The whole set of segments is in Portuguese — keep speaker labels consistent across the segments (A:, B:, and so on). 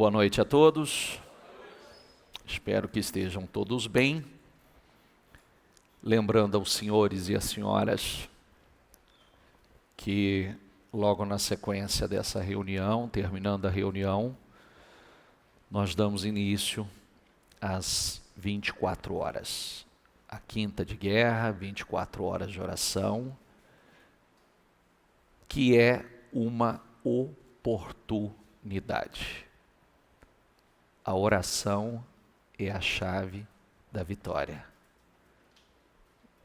A: Boa noite a todos. Espero que estejam todos bem. Lembrando aos senhores e às senhoras que logo na sequência dessa reunião, terminando a reunião, nós damos início às 24 horas. A quinta de guerra, 24 horas de oração, que é uma oportunidade. A oração é a chave da vitória.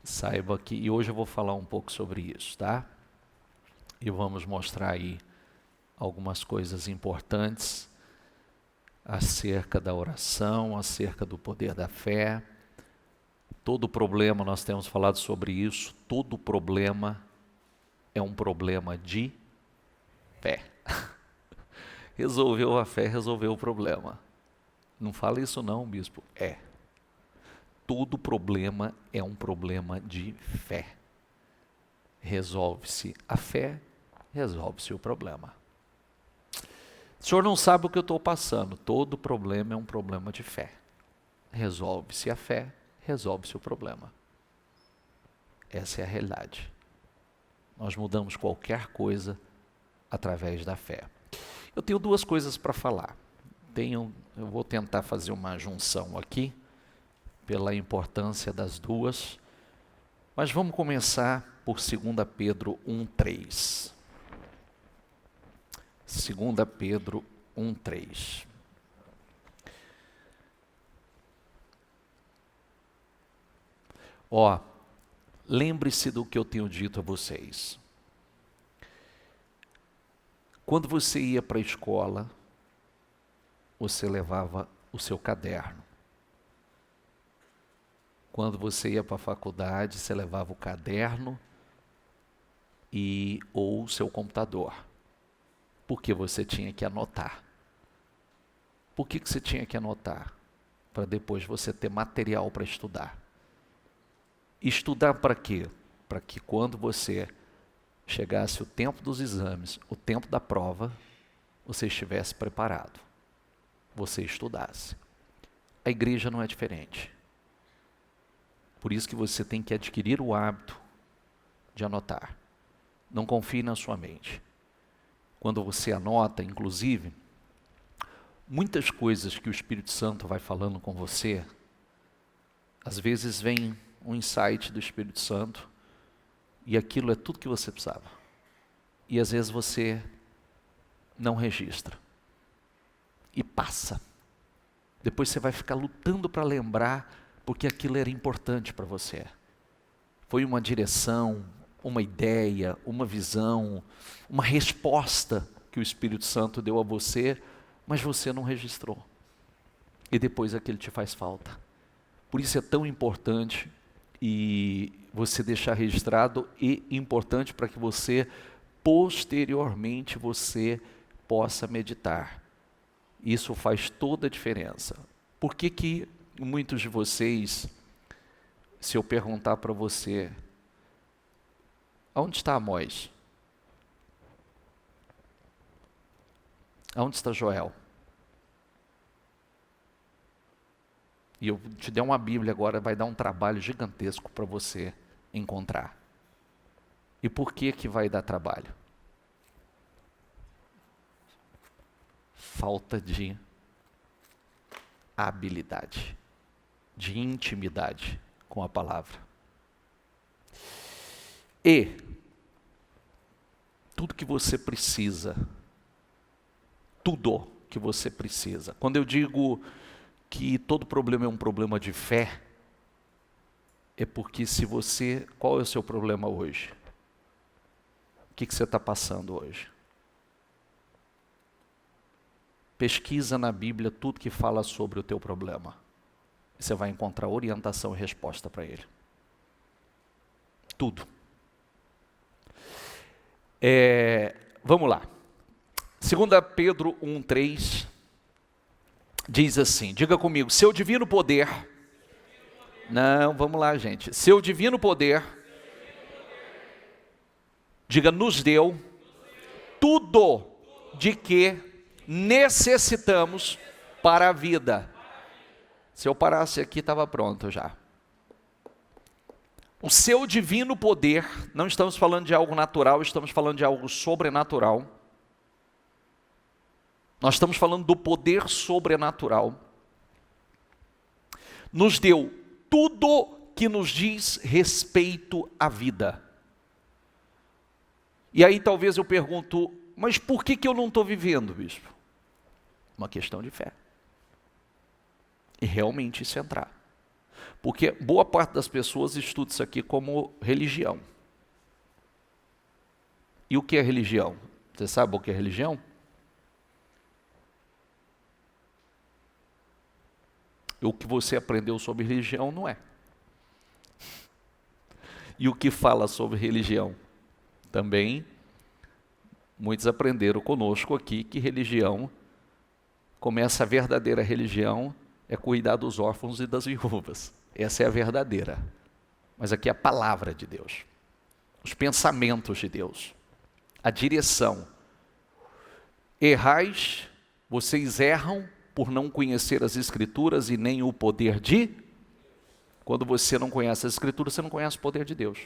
A: Saiba que, e hoje eu vou falar um pouco sobre isso, tá? E vamos mostrar aí algumas coisas importantes acerca da oração, acerca do poder da fé. Todo problema, nós temos falado sobre isso, todo problema é um problema de fé. Resolveu a fé, resolveu o problema. Não fala isso não, bispo. É. Todo problema é um problema de fé. Resolve-se a fé, resolve-se o problema. O senhor não sabe o que eu estou passando. Todo problema é um problema de fé. Resolve-se a fé, resolve-se o problema. Essa é a realidade. Nós mudamos qualquer coisa através da fé. Eu tenho duas coisas para falar. Eu vou tentar fazer uma junção aqui, pela importância das duas, mas vamos começar por 2 Pedro 1,3. 2 Pedro 1,3. Lembre-se do que eu tenho dito a vocês. Quando você ia para a escola, você levava o seu caderno. Quando você ia para a faculdade, você levava o caderno ou o seu computador. Porque você tinha que anotar. Por que você tinha que anotar? Para depois você ter material para estudar. Estudar para quê? Para que quando você chegasse o tempo dos exames, o tempo da prova, você estivesse preparado. Você estudasse. A igreja não é diferente. Por isso que você tem que adquirir o hábito de anotar. Não confie na sua mente. Quando você anota, inclusive, muitas coisas que o Espírito Santo vai falando com você, às vezes vem um insight do Espírito Santo e aquilo é tudo que você precisava. E às vezes você não registra. E passa. Depois você vai ficar lutando para lembrar, porque aquilo era importante para você. Foi uma direção, uma ideia, uma visão, uma resposta que o Espírito Santo deu a você, mas você não registrou. E depois aquilo te faz falta. Por isso é tão importante e você deixar registrado e importante para que você, posteriormente, você possa meditar. Isso faz toda a diferença. Por que muitos de vocês, se eu perguntar para você, aonde está Amós? Aonde está Joel? E eu te der uma Bíblia agora, vai dar um trabalho gigantesco para você encontrar. E por que vai dar trabalho? Falta de habilidade, de intimidade com a palavra. E tudo que você precisa, tudo que você precisa. Quando eu digo que todo problema é um problema de fé, é porque qual é o seu problema hoje? O que você está passando hoje? Pesquisa na Bíblia tudo que fala sobre o teu problema. Você vai encontrar orientação e resposta para ele. Tudo. Vamos lá. 2 Pedro 1,3 diz assim, diga comigo, seu divino poder, não, vamos lá gente, seu divino poder, diga, nos deu tudo de que necessitamos para a vida. Se eu parasse aqui, estava pronto já. O seu divino poder, não estamos falando de algo natural, estamos falando de algo sobrenatural. Nós estamos falando do poder sobrenatural. Nos deu tudo que nos diz respeito à vida. E aí talvez eu pergunto, mas por que eu não estou vivendo, bispo? Uma questão de fé. E realmente isso entrar. Porque boa parte das pessoas estuda isso aqui como religião. E o que é religião? Você sabe o que é religião? O que você aprendeu sobre religião não é. E o que fala sobre religião? Também, muitos aprenderam conosco aqui que religião, começa a verdadeira religião, é cuidar dos órfãos e das viúvas. Essa é a verdadeira. Mas aqui é a palavra de Deus. Os pensamentos de Deus. A direção. Errais, vocês erram por não conhecer as Escrituras e nem o poder de... Quando você não conhece as Escrituras, você não conhece o poder de Deus.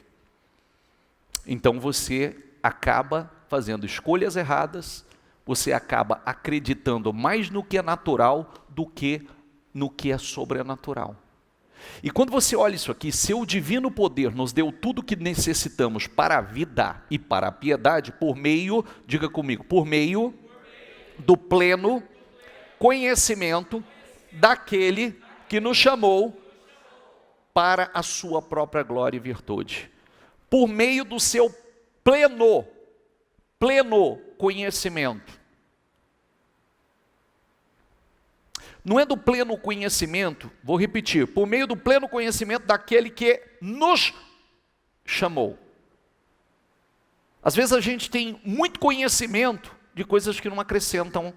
A: Então você acaba fazendo escolhas erradas, você acaba acreditando mais no que é natural do que no que é sobrenatural. E quando você olha isso aqui, seu divino poder nos deu tudo o que necessitamos para a vida e para a piedade por meio, diga comigo, por meio do pleno conhecimento daquele que nos chamou para a sua própria glória e virtude. Por meio do seu pleno conhecimento. Não é do pleno conhecimento, vou repetir, por meio do pleno conhecimento daquele que nos chamou. Às vezes a gente tem muito conhecimento de coisas que não acrescentam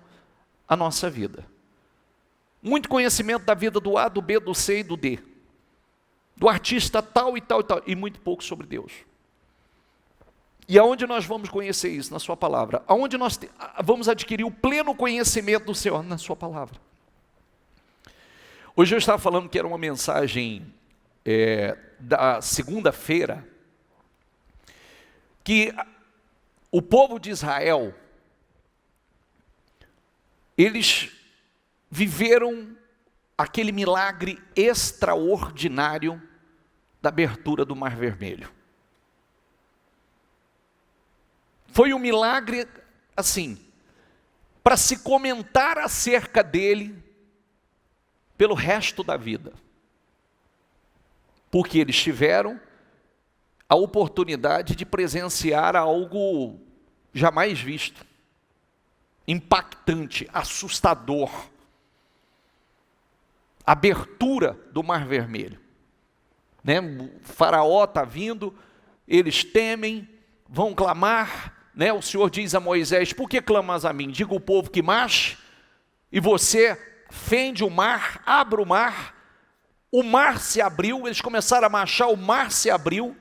A: a nossa vida. Muito conhecimento da vida do A, do B, do C e do D. Do artista tal e tal e tal, e muito pouco sobre Deus. E aonde nós vamos conhecer isso? Na sua palavra. Aonde nós vamos adquirir o pleno conhecimento do Senhor? Na sua palavra. Hoje eu estava falando que era uma mensagem da segunda-feira, que o povo de Israel, eles viveram aquele milagre extraordinário da abertura do Mar Vermelho. Foi um milagre, assim, para se comentar acerca dele pelo resto da vida. Porque eles tiveram a oportunidade de presenciar algo jamais visto, impactante, assustador. Abertura do Mar Vermelho. Né? O faraó está vindo, eles temem, vão clamar, né? O Senhor diz a Moisés, por que clamas a mim? Diga ao povo que marche, e você fende o mar, abre o mar se abriu, eles começaram a marchar, o mar se abriu,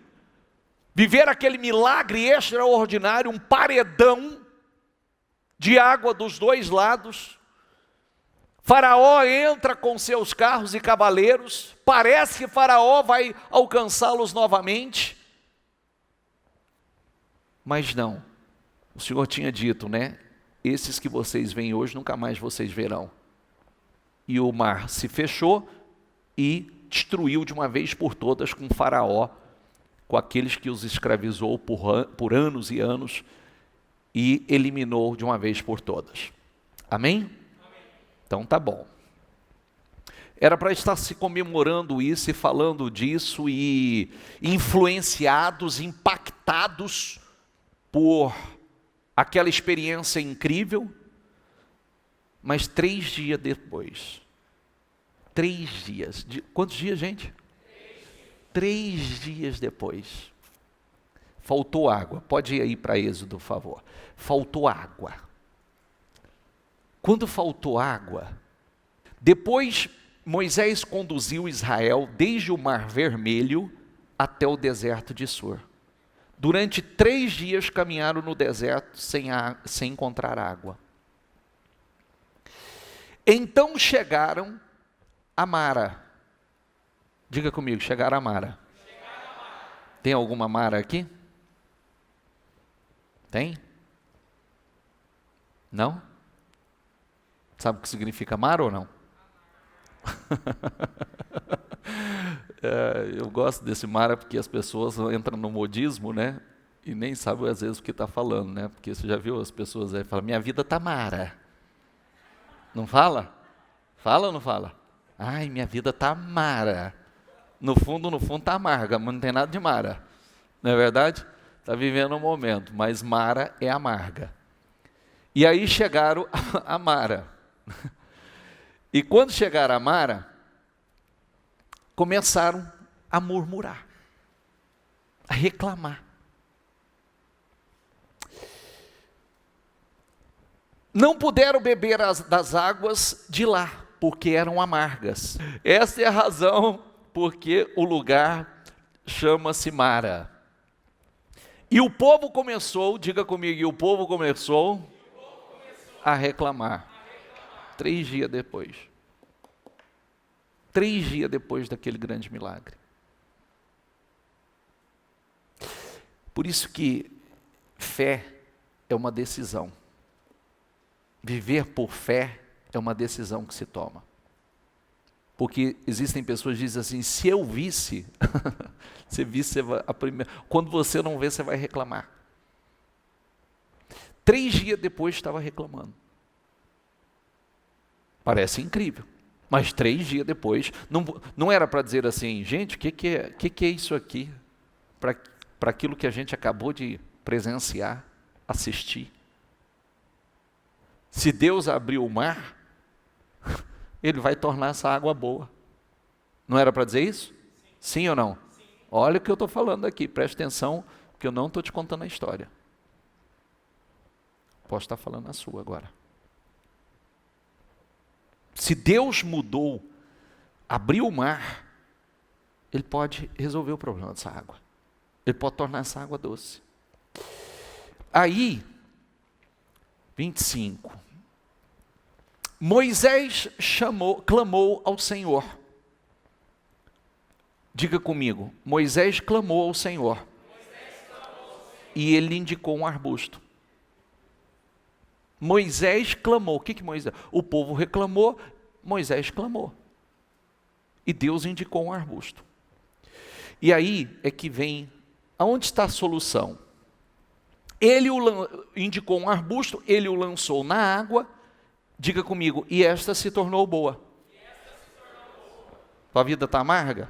A: viver aquele milagre extraordinário, um paredão de água dos dois lados. Faraó entra com seus carros e cavaleiros, parece que Faraó vai alcançá-los novamente, mas não, o Senhor tinha dito, né? Esses que vocês veem hoje, nunca mais vocês verão. E o mar se fechou e destruiu de uma vez por todas com Faraó, com aqueles que os escravizou por anos e anos, e eliminou de uma vez por todas. Amém? Então tá bom. Era para estar se comemorando isso e falando disso e influenciados, impactados por aquela experiência incrível, mas 3 dias depois, 3 dias, quantos dias, gente? 3 dias depois, faltou água. Pode ir aí para Êxodo, por favor. Faltou água. Quando faltou água, depois Moisés conduziu Israel desde o Mar Vermelho até o deserto de Sur. Durante 3 dias caminharam no deserto sem encontrar água. Então chegaram a Mara. Diga comigo, chegaram a Mara. Tem alguma Mara aqui? Tem? Não? Sabe o que significa Mara ou não? Eu gosto desse Mara porque as pessoas entram no modismo, né? E nem sabem às vezes o que está falando, né? Porque você já viu as pessoas aí falam, minha vida está Mara. Não fala? Fala ou não fala? Ai, minha vida está Mara. No fundo está amarga, mas não tem nada de Mara. Não é verdade? Está vivendo um momento, mas Mara é amarga. E aí chegaram a Mara. E quando chegaram a Mara, começaram a murmurar, a reclamar. Não puderam beber das águas de lá, porque eram amargas. Essa é a razão porque o lugar chama-se Mara. E o povo começou, diga comigo, e o povo começou a reclamar. 3 dias depois. 3 dias depois daquele grande milagre. Por isso que fé é uma decisão. Viver por fé é uma decisão que se toma. Porque existem pessoas que dizem assim, se eu visse, quando você não vê, você vai reclamar. 3 dias depois estava reclamando. Parece incrível, mas 3 dias depois, não era para dizer assim, gente, o que é isso aqui? Para aquilo que a gente acabou de presenciar, assistir. Se Deus abriu o mar, Ele vai tornar essa água boa. Não era para dizer isso? Sim ou não? Sim. Olha o que eu estou falando aqui, preste atenção, que eu não estou te contando a história. Posso estar falando a sua agora. Se Deus mudou, abriu o mar, Ele pode resolver o problema dessa água. Ele pode tornar essa água doce. Aí, 25. Moisés clamou ao Senhor. Diga comigo, Moisés clamou ao Senhor. E ele indicou um arbusto. Moisés clamou. O que Moisés? O povo reclamou, Moisés clamou. E Deus indicou um arbusto. E aí é que vem, aonde está a solução? Ele indicou um arbusto, ele o lançou na água, diga comigo, e esta se tornou boa. Tua vida está amarga?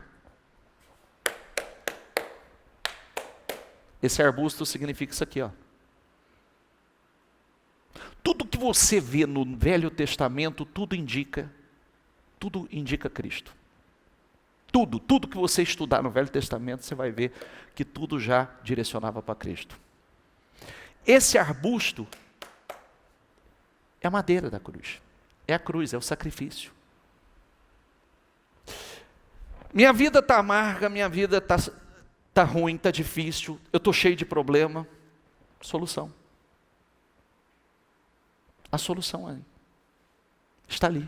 A: Esse arbusto significa isso aqui, ó. Tudo que você vê no Velho Testamento, tudo indica Cristo. Tudo que você estudar no Velho Testamento, você vai ver que tudo já direcionava para Cristo. Esse arbusto é a madeira da cruz. É a cruz, é o sacrifício. Minha vida está amarga, minha vida está ruim, está difícil, eu estou cheio de problema. Solução. A solução aí está ali.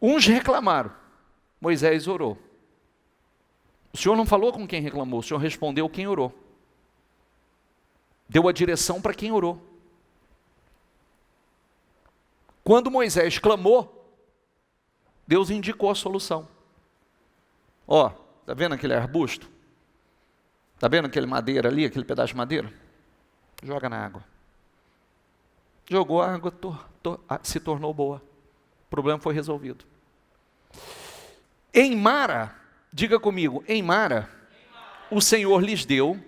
A: Uns reclamaram, Moisés orou. O Senhor não falou com quem reclamou, o Senhor respondeu quem orou. Deu a direção para quem orou. Quando Moisés clamou, Deus indicou a solução. Ó, está vendo aquele arbusto? Está vendo aquele madeira ali, aquele pedaço de madeira? Joga na água. Jogou a água, se tornou boa. O problema foi resolvido. Em Mara, diga comigo, em Mara, o Senhor lhes deu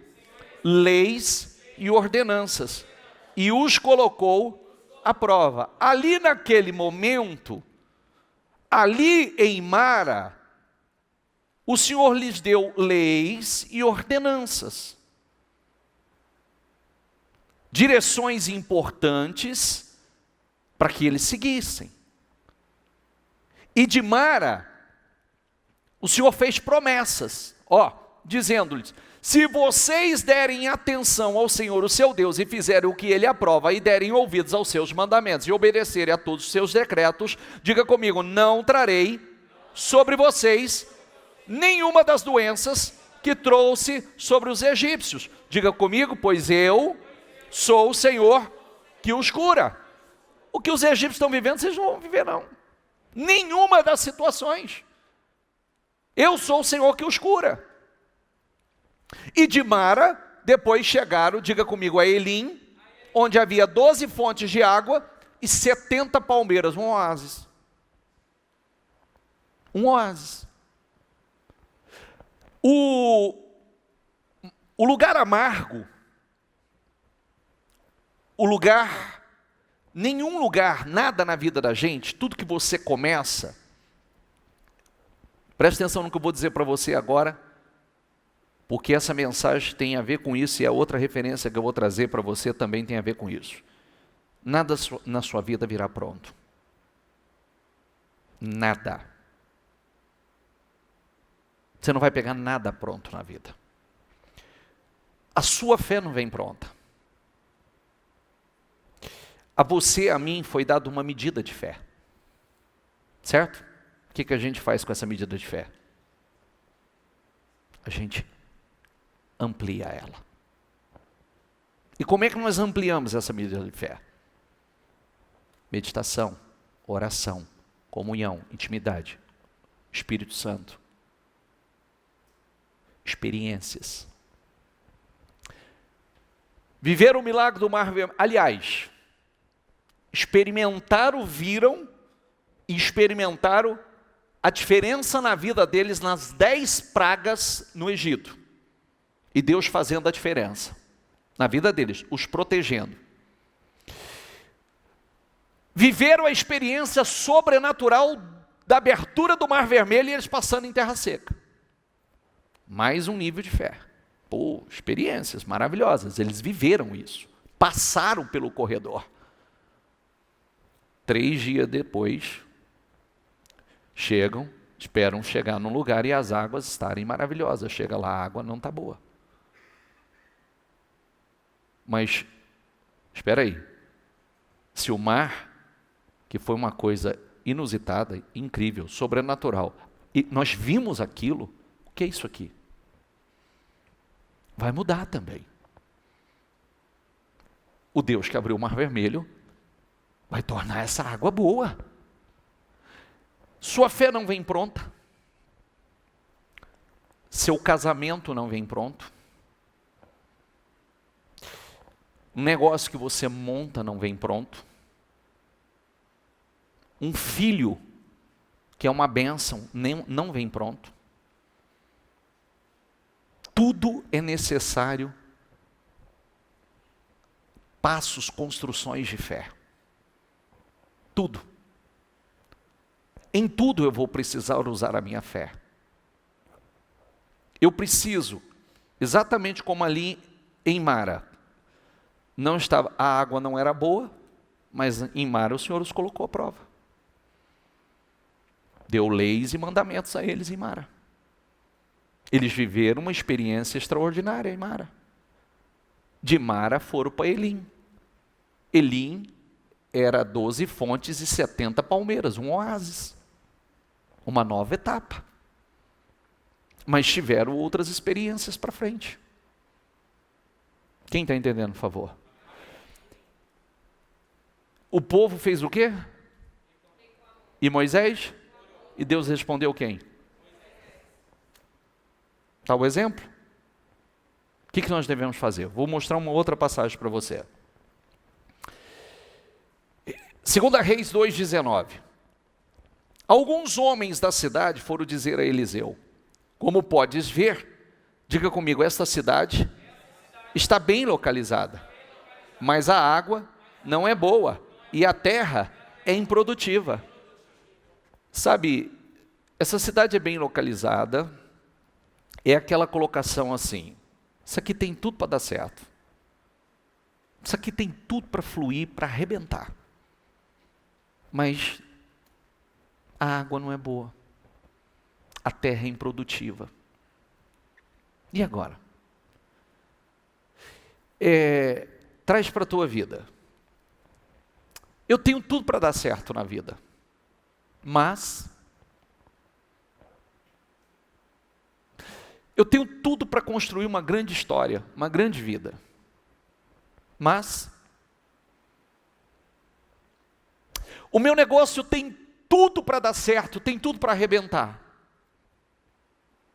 A: leis e ordenanças e os colocou à prova. Ali naquele momento, ali em Mara, o Senhor lhes deu leis e ordenanças. Direções importantes para que eles seguissem. E de Mara, o Senhor fez promessas, dizendo-lhes, Se vocês derem atenção ao Senhor, o seu Deus, e fizerem o que Ele aprova, e derem ouvidos aos seus mandamentos, e obedecerem a todos os seus decretos, diga comigo, não trarei sobre vocês nenhuma das doenças que trouxe sobre os egípcios. Diga comigo, pois eu sou o Senhor que os cura. O que os egípcios estão vivendo, vocês não vão viver não. Nenhuma das situações. Eu sou o Senhor que os cura. E de Mara, depois chegaram, diga comigo, a Elim, onde havia 12 fontes de água e 70 palmeiras, um oásis. Um oásis. O lugar amargo, nenhum lugar, nada na vida da gente, tudo que você começa, preste atenção no que eu vou dizer para você agora, porque essa mensagem tem a ver com isso e a outra referência que eu vou trazer para você também tem a ver com isso. Nada na sua vida virá pronto. Nada. Você não vai pegar nada pronto na vida. A sua fé não vem pronta. A você, a mim, foi dada uma medida de fé. Certo? O que a gente faz com essa medida de fé? A gente amplia ela. E como é que nós ampliamos essa medida de fé? Meditação, oração, comunhão, intimidade, Espírito Santo, experiências. Viver o milagre do Mar Vermelho. Aliás, viram e experimentaram a diferença na vida deles nas 10 pragas no Egito. E Deus fazendo a diferença na vida deles, os protegendo. Viveram a experiência sobrenatural da abertura do Mar Vermelho e eles passando em terra seca. Mais um nível de fé. Pô, experiências maravilhosas. Eles viveram isso. Passaram pelo corredor. 3 dias depois, esperam chegar num lugar e as águas estarem maravilhosas. Chega lá, a água não está boa. Mas, espera aí. Se o mar, que foi uma coisa inusitada, incrível, sobrenatural, e nós vimos aquilo, o que é isso aqui? Vai mudar também. O Deus que abriu o Mar Vermelho vai tornar essa água boa. Sua fé não vem pronta. Seu casamento não vem pronto. Um negócio que você monta não vem pronto. Um filho, que é uma bênção, não vem pronto. Tudo é necessário passos, construções de fé. Tudo. Em tudo eu vou precisar usar a minha fé. Eu preciso, exatamente como ali em Mara, a água não era boa, mas em Mara o Senhor os colocou à prova. Deu leis e mandamentos a eles em Mara. Eles viveram uma experiência extraordinária em Mara. De Mara foram para Elim. Elim era 12 fontes e 70 palmeiras, um oásis. Uma nova etapa. Mas tiveram outras experiências para frente. Quem está entendendo, por favor? O povo fez o quê? E Moisés? E Deus respondeu quem? Está o exemplo? O que nós devemos fazer? Vou mostrar uma outra passagem para você. 2 Reis 2,19. Alguns homens da cidade foram dizer a Eliseu: como podes ver, diga comigo, esta cidade está bem localizada, mas a água não é boa e a terra é improdutiva. Sabe, essa cidade é bem localizada, é aquela colocação assim, isso aqui tem tudo para dar certo. Isso aqui tem tudo para fluir, para arrebentar. Mas a água não é boa. A terra é improdutiva. E agora? traz para a tua vida. Eu tenho tudo para dar certo na vida, mas eu tenho tudo para construir uma grande história, uma grande vida, mas o meu negócio tem tudo para dar certo, tem tudo para arrebentar,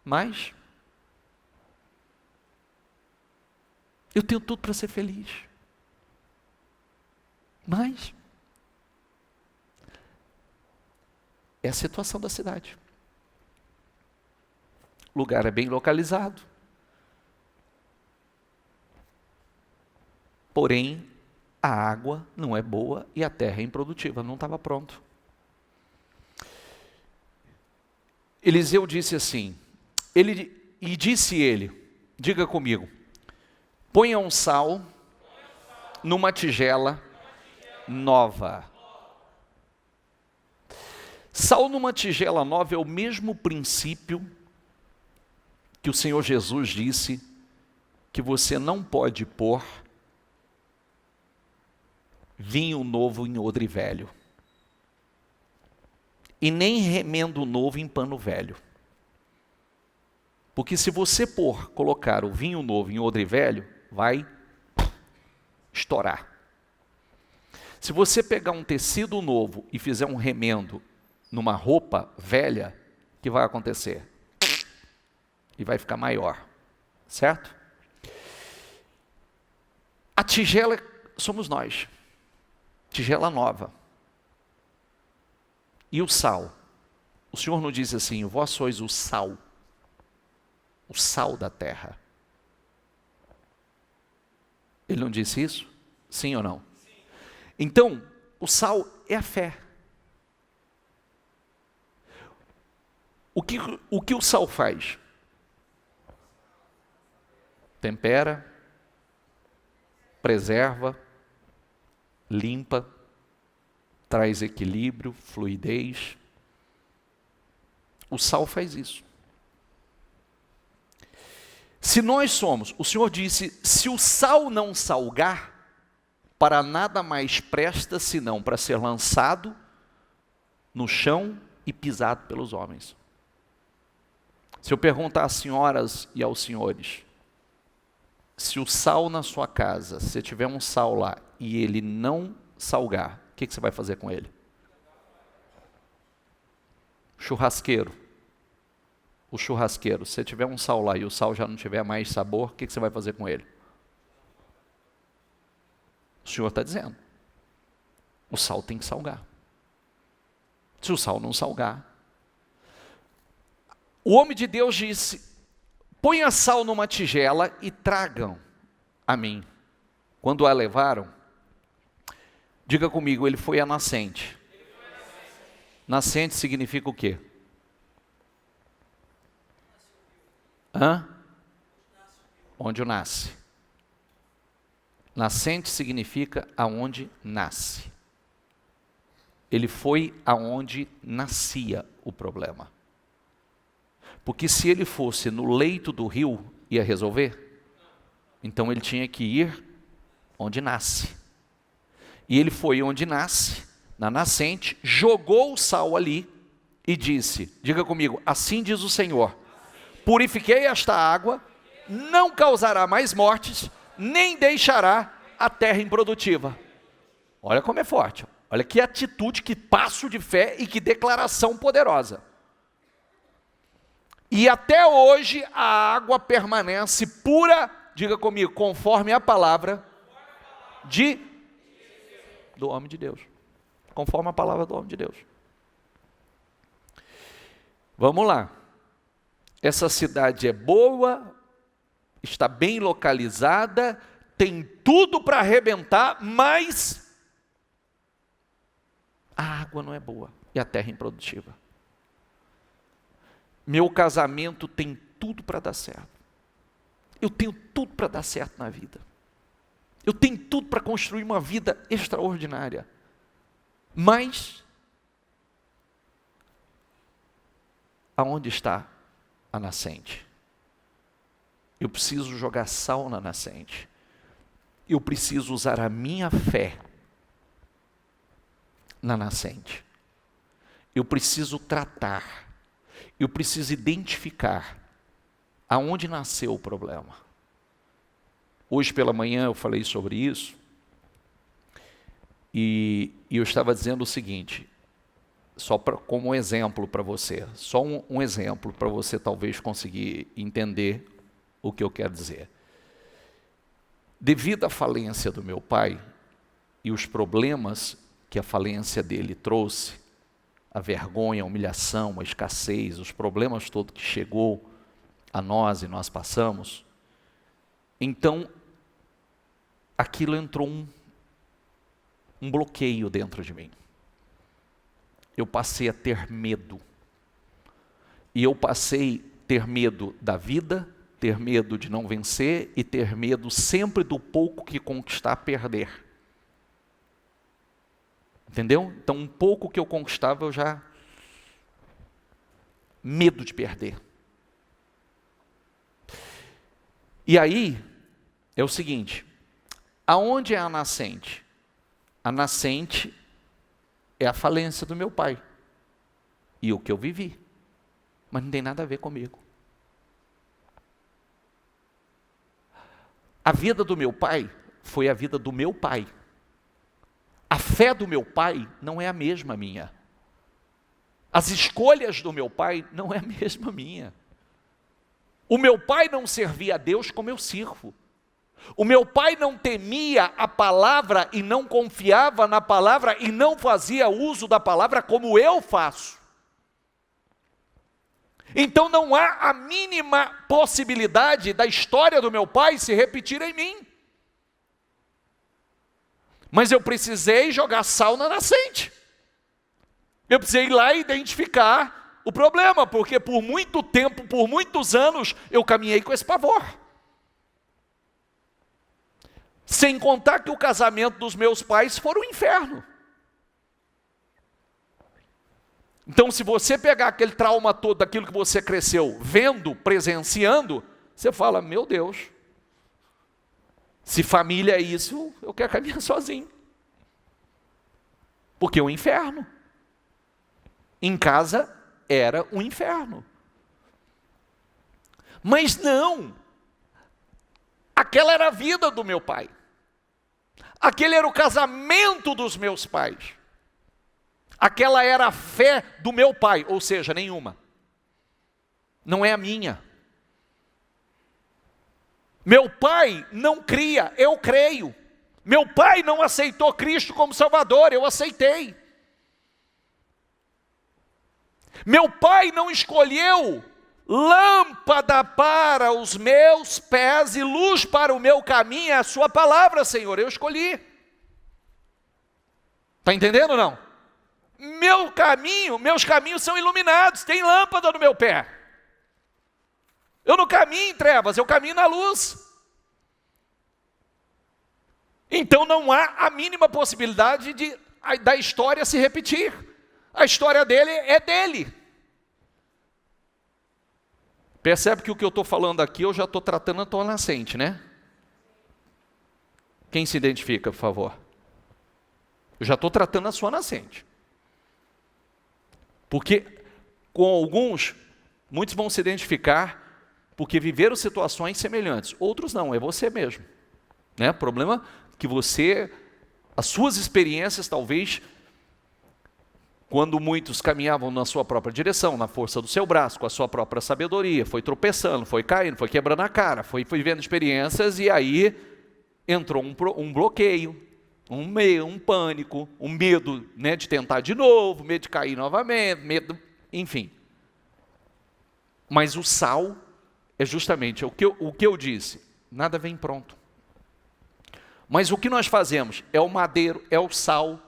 A: mas eu tenho tudo para ser feliz, mas é a situação da cidade. O lugar é bem localizado, porém a água não é boa e a terra é improdutiva, não estava pronto. Eliseu disse assim, disse ele, diga comigo, ponha um sal numa tigela nova. Sal numa tigela nova é o mesmo princípio que o Senhor Jesus disse que você não pode pôr vinho novo em odre velho, e nem remendo novo em pano velho. Porque se você colocar o vinho novo em odre velho, vai estourar. Se você pegar um tecido novo e fizer um remendo numa roupa velha, o que vai acontecer? E vai ficar maior, certo? A tigela somos nós, tigela nova. E o sal? O Senhor nos diz assim, vós sois o sal da terra. Ele não disse isso? Sim ou não? Sim. Então, o sal é a fé. O que o sal faz? Tempera, preserva, limpa, traz equilíbrio, fluidez. O sal faz isso. Se nós somos, o Senhor disse, se o sal não salgar, para nada mais presta senão para ser lançado no chão e pisado pelos homens. Se eu perguntar às senhoras e aos senhores, se o sal na sua casa, se tiver um sal lá e ele não salgar, o que você vai fazer com ele? Churrasqueiro. O churrasqueiro, se tiver um sal lá e o sal já não tiver mais sabor, o que você vai fazer com ele? O Senhor está dizendo, o sal tem que salgar. Se o sal não salgar, o homem de Deus disse, ponha sal numa tigela e tragam a mim. Quando a levaram, diga comigo, ele foi à nascente. Nascente significa o quê? Onde nasce. Nascente significa aonde nasce. Ele foi aonde nascia o problema. Porque se ele fosse no leito do rio, ia resolver? Então ele tinha que ir onde nasce. E ele foi onde nasce, na nascente, jogou o sal ali e disse, diga comigo, assim diz o Senhor, purifiquei esta água, não causará mais mortes, nem deixará a terra improdutiva. Olha como é forte, olha que atitude, que passo de fé e que declaração poderosa. E até hoje a água permanece pura, diga comigo, conforme a palavra do homem de Deus. Conforme a palavra do homem de Deus. Vamos lá. Essa cidade é boa, está bem localizada, tem tudo para arrebentar, mas a água não é boa e a terra é improdutiva. Meu casamento tem tudo para dar certo. Eu tenho tudo para dar certo na vida. Eu tenho tudo para construir uma vida extraordinária. Mas, aonde está a nascente? Eu preciso jogar sal na nascente. eu preciso usar a minha fé na nascente. Eu preciso tratar, eu preciso identificar aonde nasceu o problema. Hoje pela manhã eu falei sobre isso, e eu estava dizendo o seguinte, só como um exemplo para você, só um exemplo para você talvez conseguir entender o que eu quero dizer. Devido à falência do meu pai e os problemas que a falência dele trouxe, a vergonha, a humilhação, a escassez, os problemas todos que chegou a nós e nós passamos, então aquilo entrou um bloqueio dentro de mim. Eu passei a ter medo. E eu passei a ter medo da vida, ter medo de não vencer e ter medo sempre do pouco que conquistar, perder. Entendeu? Então, um pouco que eu conquistava, eu já... medo de perder. E aí, é o seguinte, aonde é a nascente? A nascente é a falência do meu pai. E o que eu vivi. Mas não tem nada a ver comigo. A vida do meu pai foi a vida do meu pai. A fé do meu pai não é a mesma minha. As escolhas do meu pai não é a mesma minha. O meu pai não servia a Deus como eu sirvo. O meu pai não temia a palavra e não confiava na palavra e não fazia uso da palavra como eu faço. Então não há a mínima possibilidade da história do meu pai se repetir em mim. Mas eu precisei jogar sal na nascente. Eu precisei ir lá e identificar o problema, porque por muito tempo, por muitos anos, eu caminhei com esse pavor. Sem contar que o casamento dos meus pais foi um inferno. Então, se você pegar aquele trauma todo daquilo que você cresceu vendo, presenciando, você fala, meu Deus, se família é isso, eu quero caminhar sozinho. Porque é um inferno. Em casa era um inferno. Mas não, aquela era a vida do meu pai. Aquele era o casamento dos meus pais. Aquela era a fé do meu pai, ou seja, nenhuma. Não é a minha. Meu pai não cria, eu creio. Meu pai não aceitou Cristo como Salvador, eu aceitei. Meu pai não escolheu lâmpada para os meus pés e luz para o meu caminho, é a sua palavra, Senhor, eu escolhi. Está entendendo ou não? Meus caminhos são iluminados, tem lâmpada no meu pé. Eu não caminho em trevas, eu caminho na luz. Então não há a mínima possibilidade da história se repetir. A história dele é dele. Percebe que o que eu estou falando aqui, eu já estou tratando a tua nascente, né? Quem se identifica, por favor? Eu já estou tratando a sua nascente. Porque com alguns, muitos vão se identificar porque viveram situações semelhantes. Outros não, é você mesmo. Né? O problema é que você, as suas experiências talvez, quando muitos caminhavam na sua própria direção, na força do seu braço, com a sua própria sabedoria, foi tropeçando, foi caindo, foi quebrando a cara, foi vivendo experiências e aí entrou um bloqueio, um pânico, um medo, né, de tentar de novo, medo de cair novamente, medo, enfim. Mas o sal é justamente o que eu disse, nada vem pronto. Mas o que nós fazemos é o madeiro, é o sal.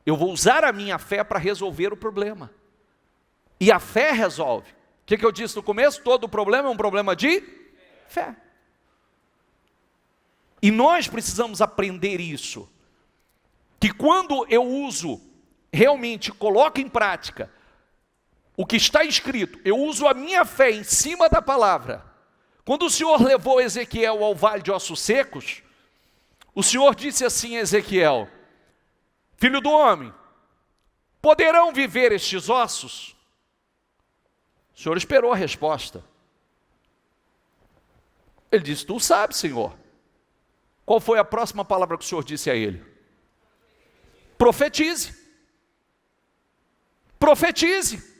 A: Eu vou usar a minha fé para resolver o problema. E a fé resolve. O que eu disse no começo? Todo problema é um problema de fé. E nós precisamos aprender isso. Que quando eu uso, realmente coloco em prática o que está escrito, eu uso a minha fé em cima da palavra. Quando o Senhor levou Ezequiel ao vale de ossos secos, O Senhor disse assim a Ezequiel: filho do homem, poderão viver estes ossos? O Senhor esperou a resposta. Ele disse: tu sabes, Senhor. Qual foi a próxima palavra que o Senhor disse a ele? Profetize. Profetize.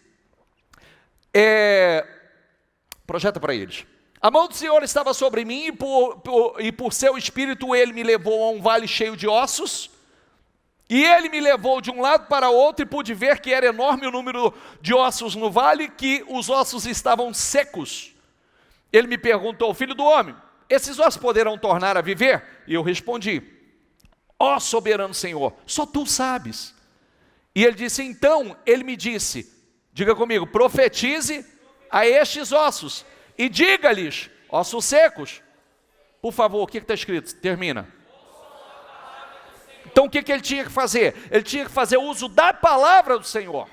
A: Projeta para eles. A mão do Senhor estava sobre mim e por seu espírito ele me levou a um vale cheio de ossos. E ele me levou de um lado para outro e pude ver que era enorme o número de ossos no vale, que os ossos estavam secos. Ele me perguntou: filho do homem, esses ossos poderão tornar a viver? E eu respondi: ó soberano Senhor, só tu sabes. E ele disse: então, ele me disse, diga comigo, profetize a estes ossos e diga-lhes, ossos secos. Por favor, o que está escrito? Termina. Então o que ele tinha que fazer? Ele tinha que fazer uso da palavra do Senhor.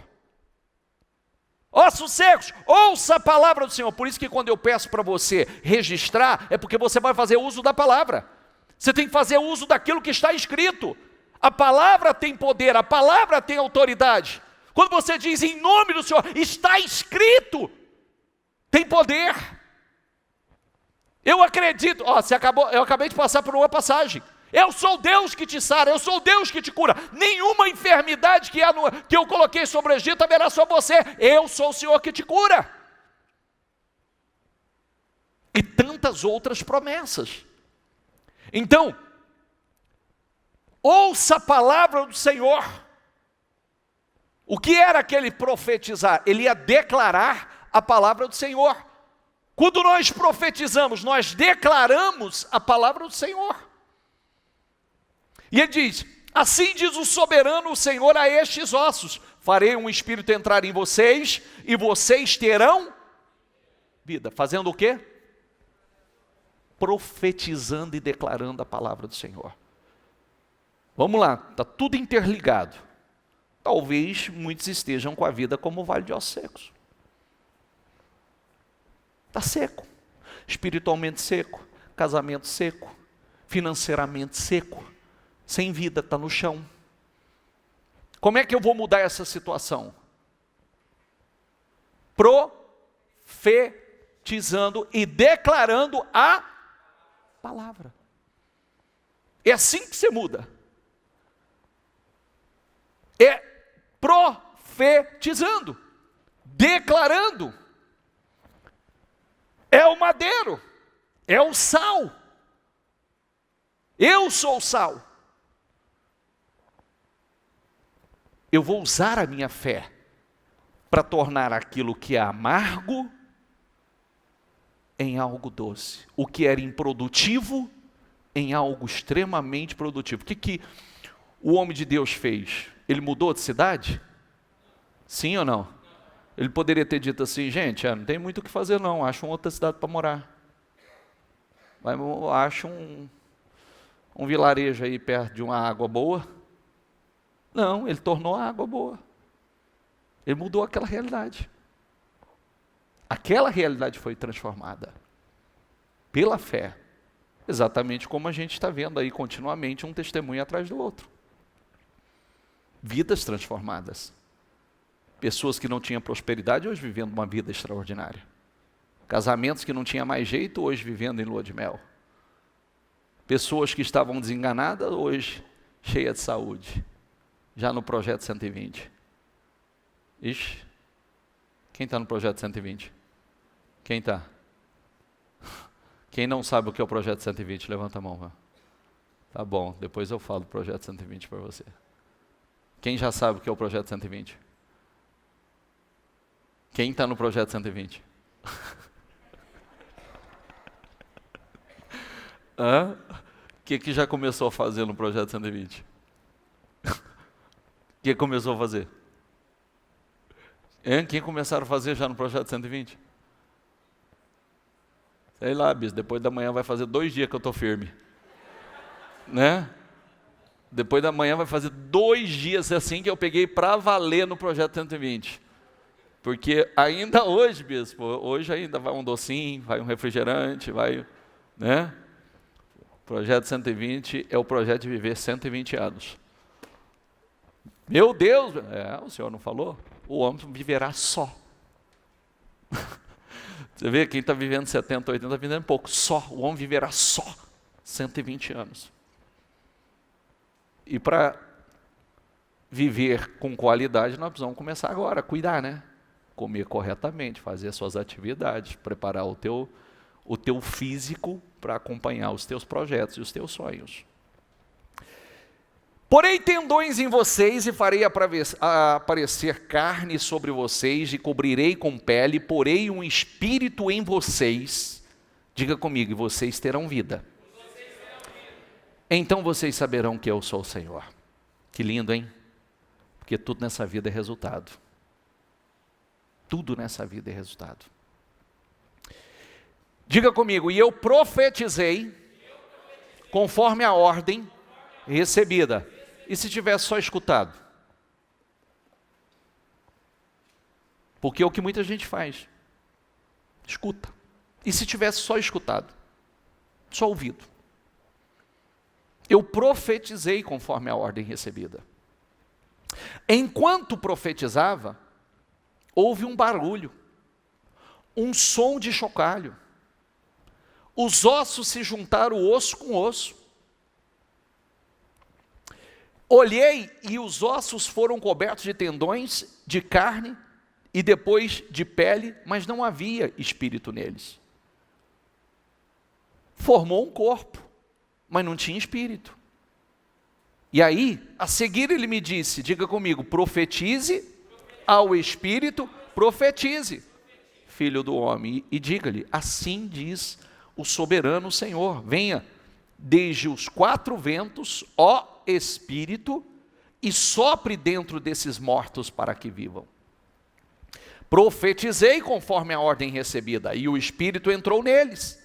A: Ossos secos, ouça a palavra do Senhor. Por isso que quando eu peço para você registrar, é porque você vai fazer uso da palavra. Você tem que fazer uso daquilo que está escrito. A palavra tem poder, a palavra tem autoridade. Quando você diz em nome do Senhor, está escrito, tem poder. Eu acredito, eu acabei de passar por uma passagem. Eu sou Deus que te sara, eu sou Deus que te cura. Nenhuma enfermidade que eu coloquei sobre o Egito haverá sobre você. Eu sou o Senhor que te cura. E tantas outras promessas. Então, ouça a palavra do Senhor. O que era aquele profetizar? Ele ia declarar a palavra do Senhor. Quando nós profetizamos, nós declaramos a palavra do Senhor. E ele diz: assim diz o soberano Senhor a estes ossos: farei um espírito entrar em vocês, e vocês terão vida. Fazendo o quê? Profetizando e declarando a palavra do Senhor. Vamos lá, está tudo interligado. Talvez muitos estejam com a vida como o vale de ossos secos. Está seco. Espiritualmente seco, casamento seco, financeiramente seco. Sem vida, está no chão. Como é que eu vou mudar essa situação? Profetizando e declarando a palavra. É assim que você muda. É profetizando, declarando. É o madeiro, é o sal. Eu sou o sal. Eu vou usar a minha fé para tornar aquilo que é amargo em algo doce. O que era improdutivo em algo extremamente produtivo. O que o homem de Deus fez? Ele mudou de cidade? Sim ou não? Ele poderia ter dito assim: gente, não tem muito o que fazer não, acha uma outra cidade para morar. Acha um vilarejo aí perto de uma água boa. Não, ele tornou a água boa. Ele mudou aquela realidade. Aquela realidade foi transformada pela fé. Exatamente como a gente está vendo aí continuamente um testemunho atrás do outro. Vidas transformadas. Pessoas que não tinham prosperidade hoje vivendo uma vida extraordinária. Casamentos que não tinham mais jeito hoje vivendo em lua de mel. Pessoas que estavam desenganadas hoje cheias de saúde. Já no projeto 120. Ixi, quem está no projeto 120? Quem está? Quem não sabe o que é o projeto 120, levanta a mão. Vai. Tá bom, depois eu falo do projeto 120 para você. Quem já sabe o que é o projeto 120? Quem está no projeto 120? O que já começou a fazer no projeto 120? O que começou a fazer? Quem começaram a fazer já no projeto 120? Sei lá, bispo, depois da manhã vai fazer 2 dias que eu estou firme. Né? Depois da manhã vai fazer 2 dias assim que eu peguei para valer no projeto 120. Porque ainda hoje, bispo, hoje ainda vai um docinho, vai um refrigerante, vai, né? Projeto 120 é o projeto de viver 120 anos. Meu Deus, o Senhor não falou? O homem viverá só. Você vê, quem está vivendo 70, 80, está vivendo pouco. Só, o homem viverá só 120 anos. E para viver com qualidade, nós precisamos começar agora a cuidar, né? Comer corretamente, fazer as suas atividades, preparar o teu físico para acompanhar os teus projetos e os teus sonhos. Porei tendões em vocês e farei aparecer carne sobre vocês e cobrirei com pele, porei um espírito em vocês. Diga comigo, e vocês terão vida. Então vocês saberão que eu sou o Senhor. Que lindo, hein? Porque tudo nessa vida é resultado. Tudo nessa vida é resultado. Diga comigo, e eu profetizei conforme a ordem recebida. E se tivesse só escutado? Porque é o que muita gente faz. Escuta. E se tivesse só escutado? Só ouvido. Eu profetizei conforme a ordem recebida. Enquanto profetizava, houve um barulho, um som de chocalho. Os ossos se juntaram osso com osso. Olhei e os ossos foram cobertos de tendões, de carne e depois de pele, mas não havia espírito neles. Formou um corpo, mas não tinha espírito. E aí, a seguir ele me disse, diga comigo, profetize ao espírito, profetize, filho do homem, e diga-lhe, assim diz o soberano Senhor, venha desde os 4 ventos, ó Espírito, e sopre dentro desses mortos para que vivam. Profetizei conforme a ordem recebida, e o Espírito entrou neles,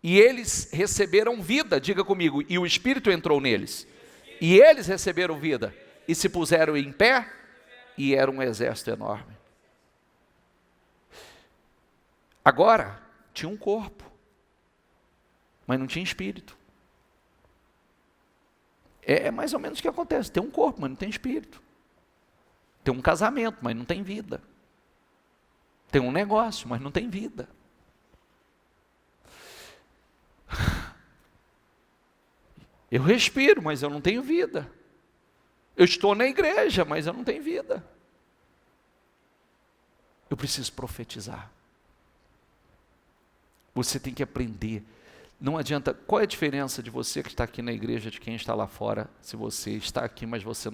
A: e eles receberam vida, diga comigo, e o Espírito entrou neles, e eles receberam vida, e se puseram em pé, e era um exército enorme. Agora, tinha um corpo, mas não tinha espírito. É mais ou menos o que acontece, tem um corpo, mas não tem espírito. Tem um casamento, mas não tem vida. Tem um negócio, mas não tem vida. Eu respiro, mas eu não tenho vida. Eu estou na igreja, mas eu não tenho vida. Eu preciso profetizar. Você tem que aprender. Não adianta, qual é a diferença de você que está aqui na igreja de quem está lá fora, se você está aqui, mas você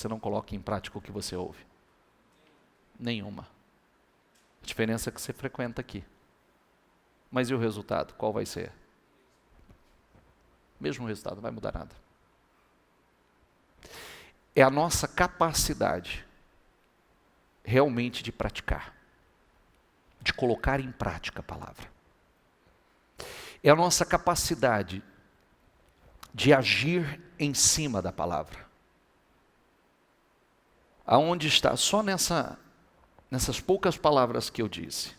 A: não coloca em prática o que você ouve? Nenhuma. A diferença é que você frequenta aqui. Mas e o resultado? Qual vai ser? Mesmo resultado, não vai mudar nada. É a nossa capacidade realmente de praticar, de colocar em prática a palavra. É a nossa capacidade de agir em cima da palavra. Aonde está? Só nessas poucas palavras que eu disse.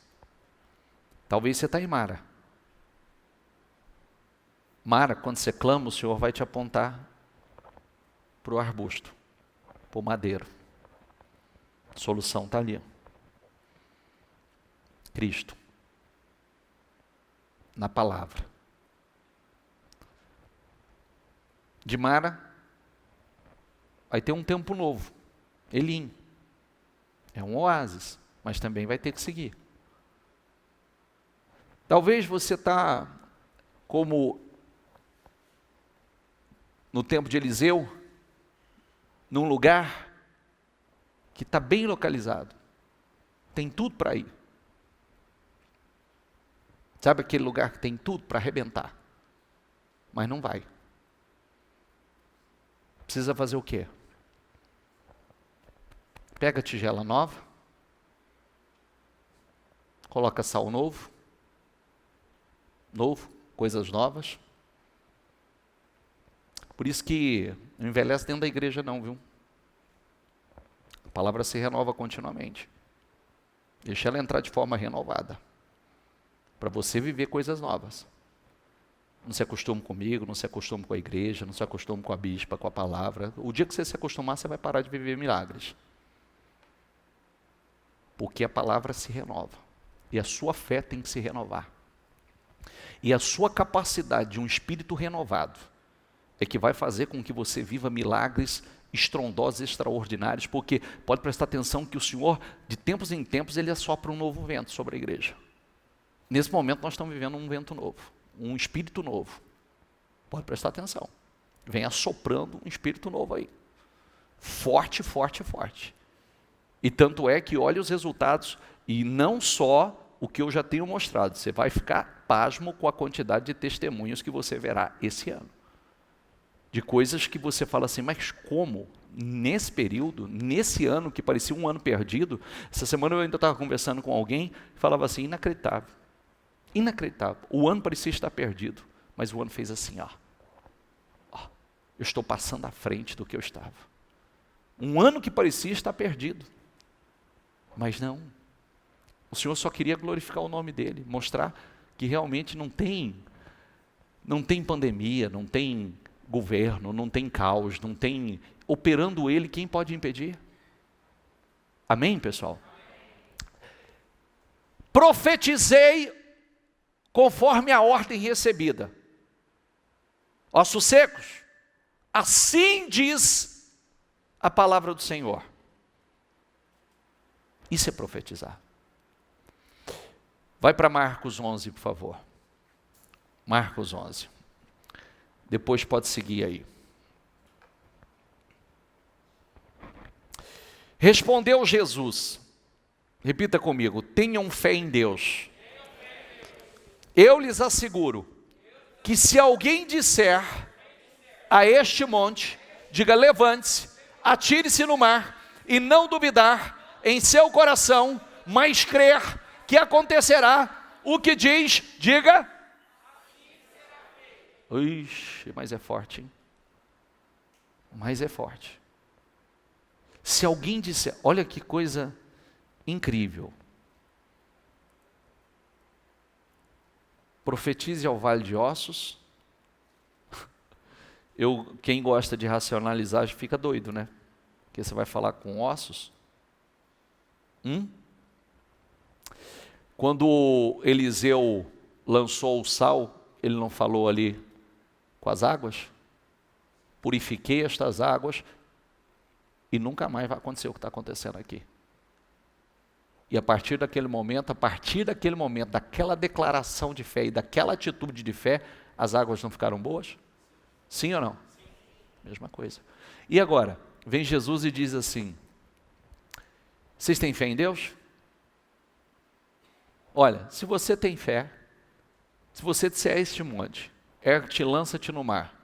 A: Talvez você está em Mara. Mara, quando você clama, o Senhor vai te apontar para o arbusto, para o madeiro. A solução está ali. Cristo. Na palavra. De Mara, vai ter um tempo novo. Elim. É um oásis, mas também vai ter que seguir. Talvez você está como no tempo de Eliseu, num lugar que está bem localizado. Tem tudo para ir. Sabe aquele lugar que tem tudo para arrebentar? Mas não vai. Precisa fazer o quê? Pega a tigela nova, coloca sal novo, coisas novas. Por isso que não envelhece dentro da igreja não, viu? A palavra se renova continuamente. Deixa ela entrar de forma renovada. Para você viver coisas novas. Não se acostume comigo, não se acostume com a igreja, não se acostume com a bispa, com a palavra. O dia que você se acostumar, você vai parar de viver milagres. Porque a palavra se renova. E a sua fé tem que se renovar. E a sua capacidade de um espírito renovado é que vai fazer com que você viva milagres estrondosos, extraordinários, porque pode prestar atenção que o Senhor, de tempos em tempos, Ele assopra um novo vento sobre a igreja. Nesse momento nós estamos vivendo um vento novo, um espírito novo. Pode prestar atenção. Vem assoprando um espírito novo aí. Forte, forte, forte. E tanto é que olha os resultados, e não só o que eu já tenho mostrado, você vai ficar pasmo com a quantidade de testemunhos que você verá esse ano. De coisas que você fala assim, mas como? Nesse período, nesse ano que parecia um ano perdido, essa semana eu ainda estava conversando com alguém, que falava assim, inacreditável. Inacreditável. O ano parecia estar perdido, mas o ano fez assim, ó. Eu estou passando à frente do que eu estava. Um ano que parecia estar perdido. Mas não. O Senhor só queria glorificar o nome dEle, mostrar que realmente não tem pandemia, não tem governo, não tem caos, não tem operando Ele, quem pode impedir? Amém, pessoal? Profetizei conforme a ordem recebida. Ossos secos, assim diz a palavra do Senhor. Isso é profetizar. Vai para Marcos 11, por favor. Marcos 11. Depois pode seguir aí. Respondeu Jesus. Repita comigo. Tenham fé em Deus. Eu lhes asseguro que se alguém disser a este monte, diga levante-se, atire-se no mar, e não duvidar em seu coração, mas crer que acontecerá o que diz, diga. Ixi, mas é forte, hein? Mas é forte. Se alguém disser, olha que coisa incrível. Profetize ao vale de ossos. Quem gosta de racionalizar fica doido, né? Porque você vai falar com ossos. Quando Eliseu lançou o sal, ele não falou ali com as águas? Purifiquei estas águas e nunca mais vai acontecer o que está acontecendo aqui. E a partir daquele momento, daquela declaração de fé e daquela atitude de fé, as águas não ficaram boas? Sim ou não? Sim. Mesma coisa. E agora, vem Jesus e diz assim, vocês têm fé em Deus? Olha, se você tem fé, se você disser a este monte, ergue-te, lança-te no mar,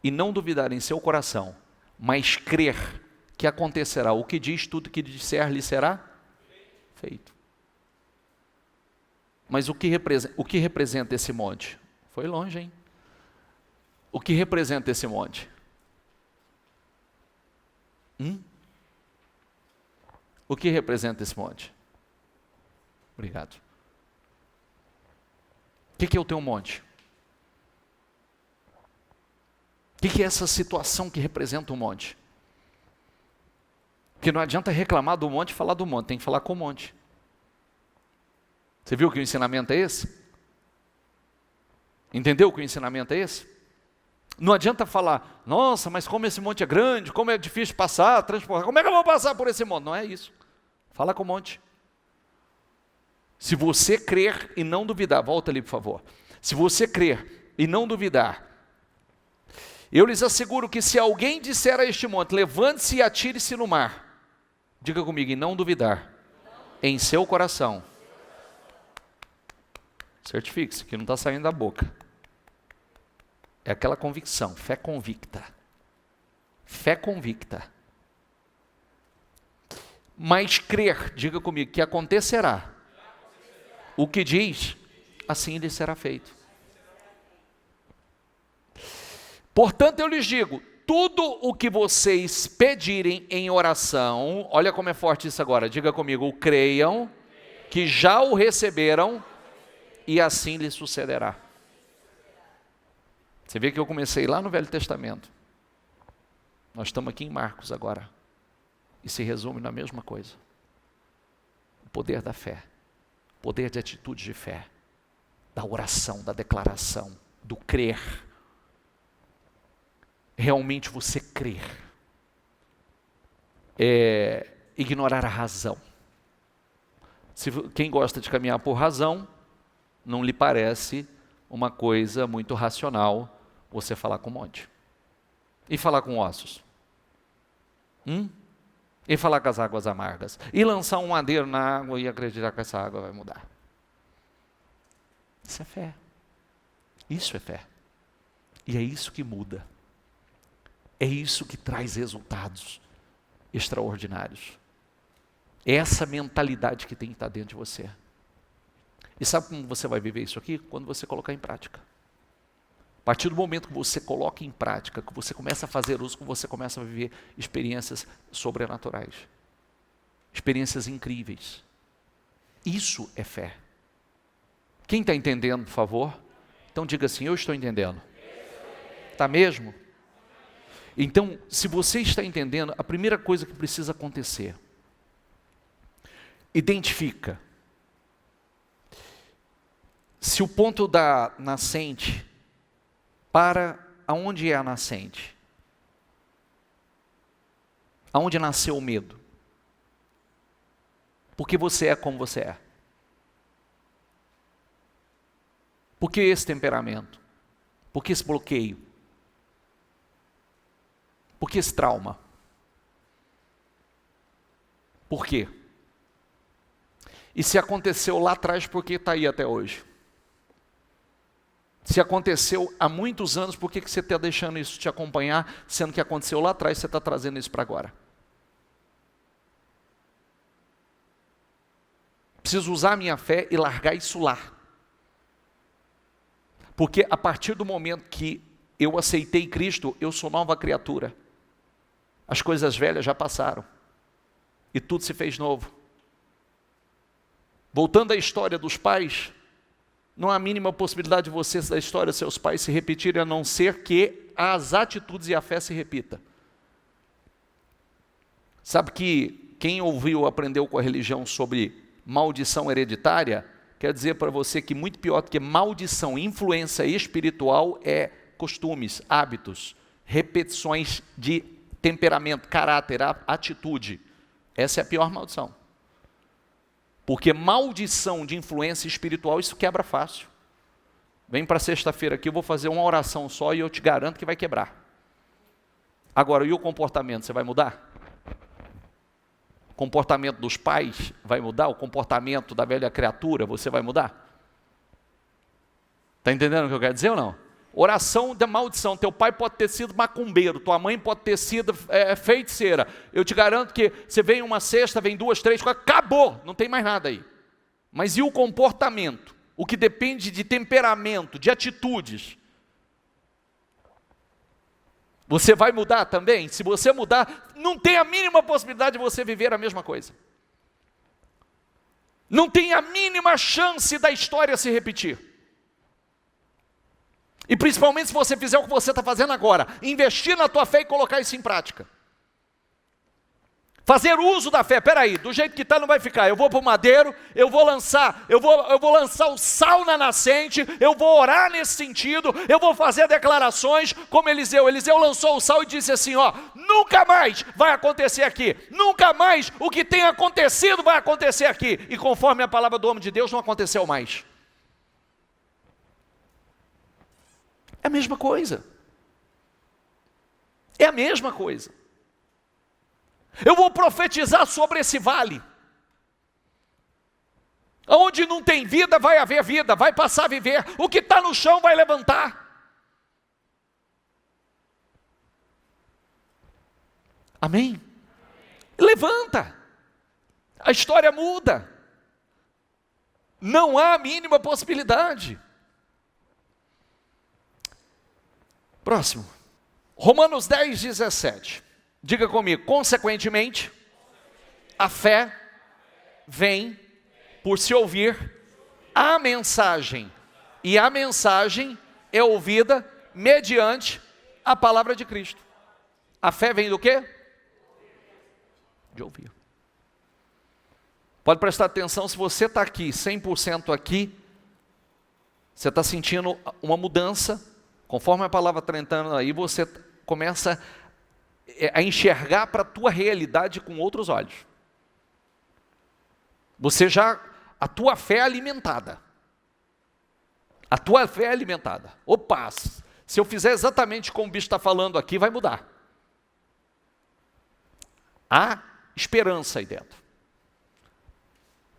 A: e não duvidar em seu coração, mas crer que acontecerá o que diz, tudo que disser lhe será feito. Mas o que representa esse monte? Foi longe, hein? O que representa esse monte? O que representa esse monte? Obrigado. O que é o teu monte? O que é essa situação que representa o monte? Porque não adianta reclamar do monte e falar do monte, tem que falar com o monte. Você viu que o ensinamento é esse? Entendeu que o ensinamento é esse? Não adianta falar, nossa, mas como esse monte é grande, como é difícil passar, transportar, como é que eu vou passar por esse monte? Não é isso. Fala com o monte. Se você crer e não duvidar, volta ali por favor. Se você crer e não duvidar, eu lhes asseguro que se alguém disser a este monte, levante-se e atire-se no mar, diga comigo, e não duvidar, em seu coração, certifique-se que não está saindo da boca, é aquela convicção, fé convicta, mas crer, diga comigo, que acontecerá, o que diz, assim lhe será feito. Portanto, eu lhes digo, tudo o que vocês pedirem em oração, olha como é forte isso agora, diga comigo, creiam que já o receberam e assim lhes sucederá. Você vê que eu comecei lá no Velho Testamento. Nós estamos aqui em Marcos agora. E se resume na mesma coisa. O poder da fé. O poder de atitude de fé. Da oração, da declaração, do crer. Realmente você crer. Ignorar a razão. Quem gosta de caminhar por razão, não lhe parece uma coisa muito racional você falar com um monte. E falar com ossos. E falar com as águas amargas. E lançar um madeiro na água e acreditar que essa água vai mudar. Isso é fé. Isso é fé. E é isso que muda. É isso que traz resultados extraordinários. É essa mentalidade que tem que estar dentro de você. E sabe como você vai viver isso aqui? Quando você colocar em prática. A partir do momento que você coloca em prática, que você começa a fazer uso, que você começa a viver experiências sobrenaturais. Experiências incríveis. Isso é fé. Quem está entendendo, por favor? Então diga assim, eu estou entendendo. Está mesmo? Então, se você está entendendo, a primeira coisa que precisa acontecer, identifica se o ponto da nascente para aonde é a nascente? Aonde nasceu o medo? Porque você é como você é. Por que esse temperamento? Por que esse bloqueio? Por que esse trauma? Por quê? E se aconteceu lá atrás, por que está aí até hoje? Se aconteceu há muitos anos, por que você está deixando isso te acompanhar, sendo que aconteceu lá atrás, você está trazendo isso para agora? Preciso usar a minha fé e largar isso lá. Porque a partir do momento que eu aceitei Cristo, eu sou nova criatura. As coisas velhas já passaram. E tudo se fez novo. Voltando à história dos pais, não há a mínima possibilidade de você, da história dos seus pais, se repetirem, a não ser que as atitudes e a fé se repita. Sabe que quem aprendeu com a religião sobre maldição hereditária, quer dizer para você que muito pior do que maldição, influência espiritual é costumes, hábitos, repetições de temperamento, caráter, atitude. Essa é a pior maldição. Porque maldição de influência espiritual, isso quebra fácil. Vem para sexta-feira aqui, eu vou fazer uma oração só e eu te garanto que vai quebrar. Agora, e o comportamento, você vai mudar? O comportamento dos pais vai mudar? O comportamento da velha criatura, você vai mudar? Está entendendo o que eu quero dizer ou não? Oração da maldição, teu pai pode ter sido macumbeiro, tua mãe pode ter sido feiticeira. Eu te garanto que você vem uma sexta, vem duas, três, quatro, acabou, não tem mais nada aí. Mas e o comportamento? O que depende de temperamento, de atitudes? Você vai mudar também? Se você mudar, não tem a mínima possibilidade de você viver a mesma coisa. Não tem a mínima chance da história se repetir. E principalmente se você fizer o que você está fazendo agora, investir na tua fé e colocar isso em prática. Fazer uso da fé, peraí, do jeito que está não vai ficar, eu vou para o madeiro, eu vou lançar o sal na nascente, eu vou orar nesse sentido, eu vou fazer declarações como Eliseu lançou o sal e disse assim, nunca mais vai acontecer aqui, nunca mais o que tem acontecido vai acontecer aqui, e conforme a palavra do homem de Deus não aconteceu mais. É a mesma coisa. É a mesma coisa. Eu vou profetizar sobre esse vale. Onde não tem vida, vai haver vida, vai passar a viver. O que está no chão vai levantar. Amém? Levanta. A história muda. Não há a mínima possibilidade. Próximo. Romanos 10, 17. Diga comigo, consequentemente, a fé vem por se ouvir a mensagem. E a mensagem é ouvida mediante a palavra de Cristo. A fé vem do quê? De ouvir. Pode prestar atenção, se você está aqui, 100% aqui, você está sentindo uma mudança, conforme a palavra está entrando aí, você começa a enxergar para a tua realidade com outros olhos. A tua fé é alimentada. A tua fé é alimentada. Opa, se eu fizer exatamente como o bicho está falando aqui, vai mudar. Há esperança aí dentro.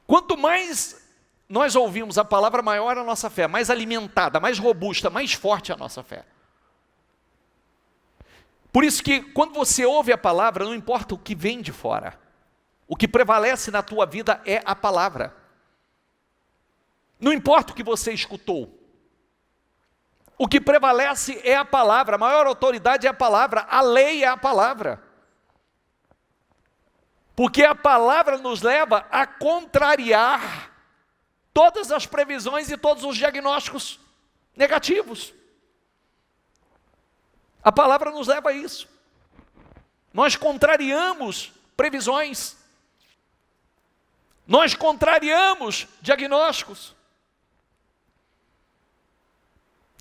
A: Quanto mais nós ouvimos a palavra, maior a nossa fé, mais alimentada, mais robusta, mais forte a nossa fé. Por isso que quando você ouve a palavra, não importa o que vem de fora, o que prevalece na tua vida é a palavra. Não importa o que você escutou, o que prevalece é a palavra, a maior autoridade é a palavra, a lei é a palavra. Porque a palavra nos leva a contrariar todas as previsões e todos os diagnósticos negativos. A palavra nos leva a isso. Nós contrariamos previsões. Nós contrariamos diagnósticos.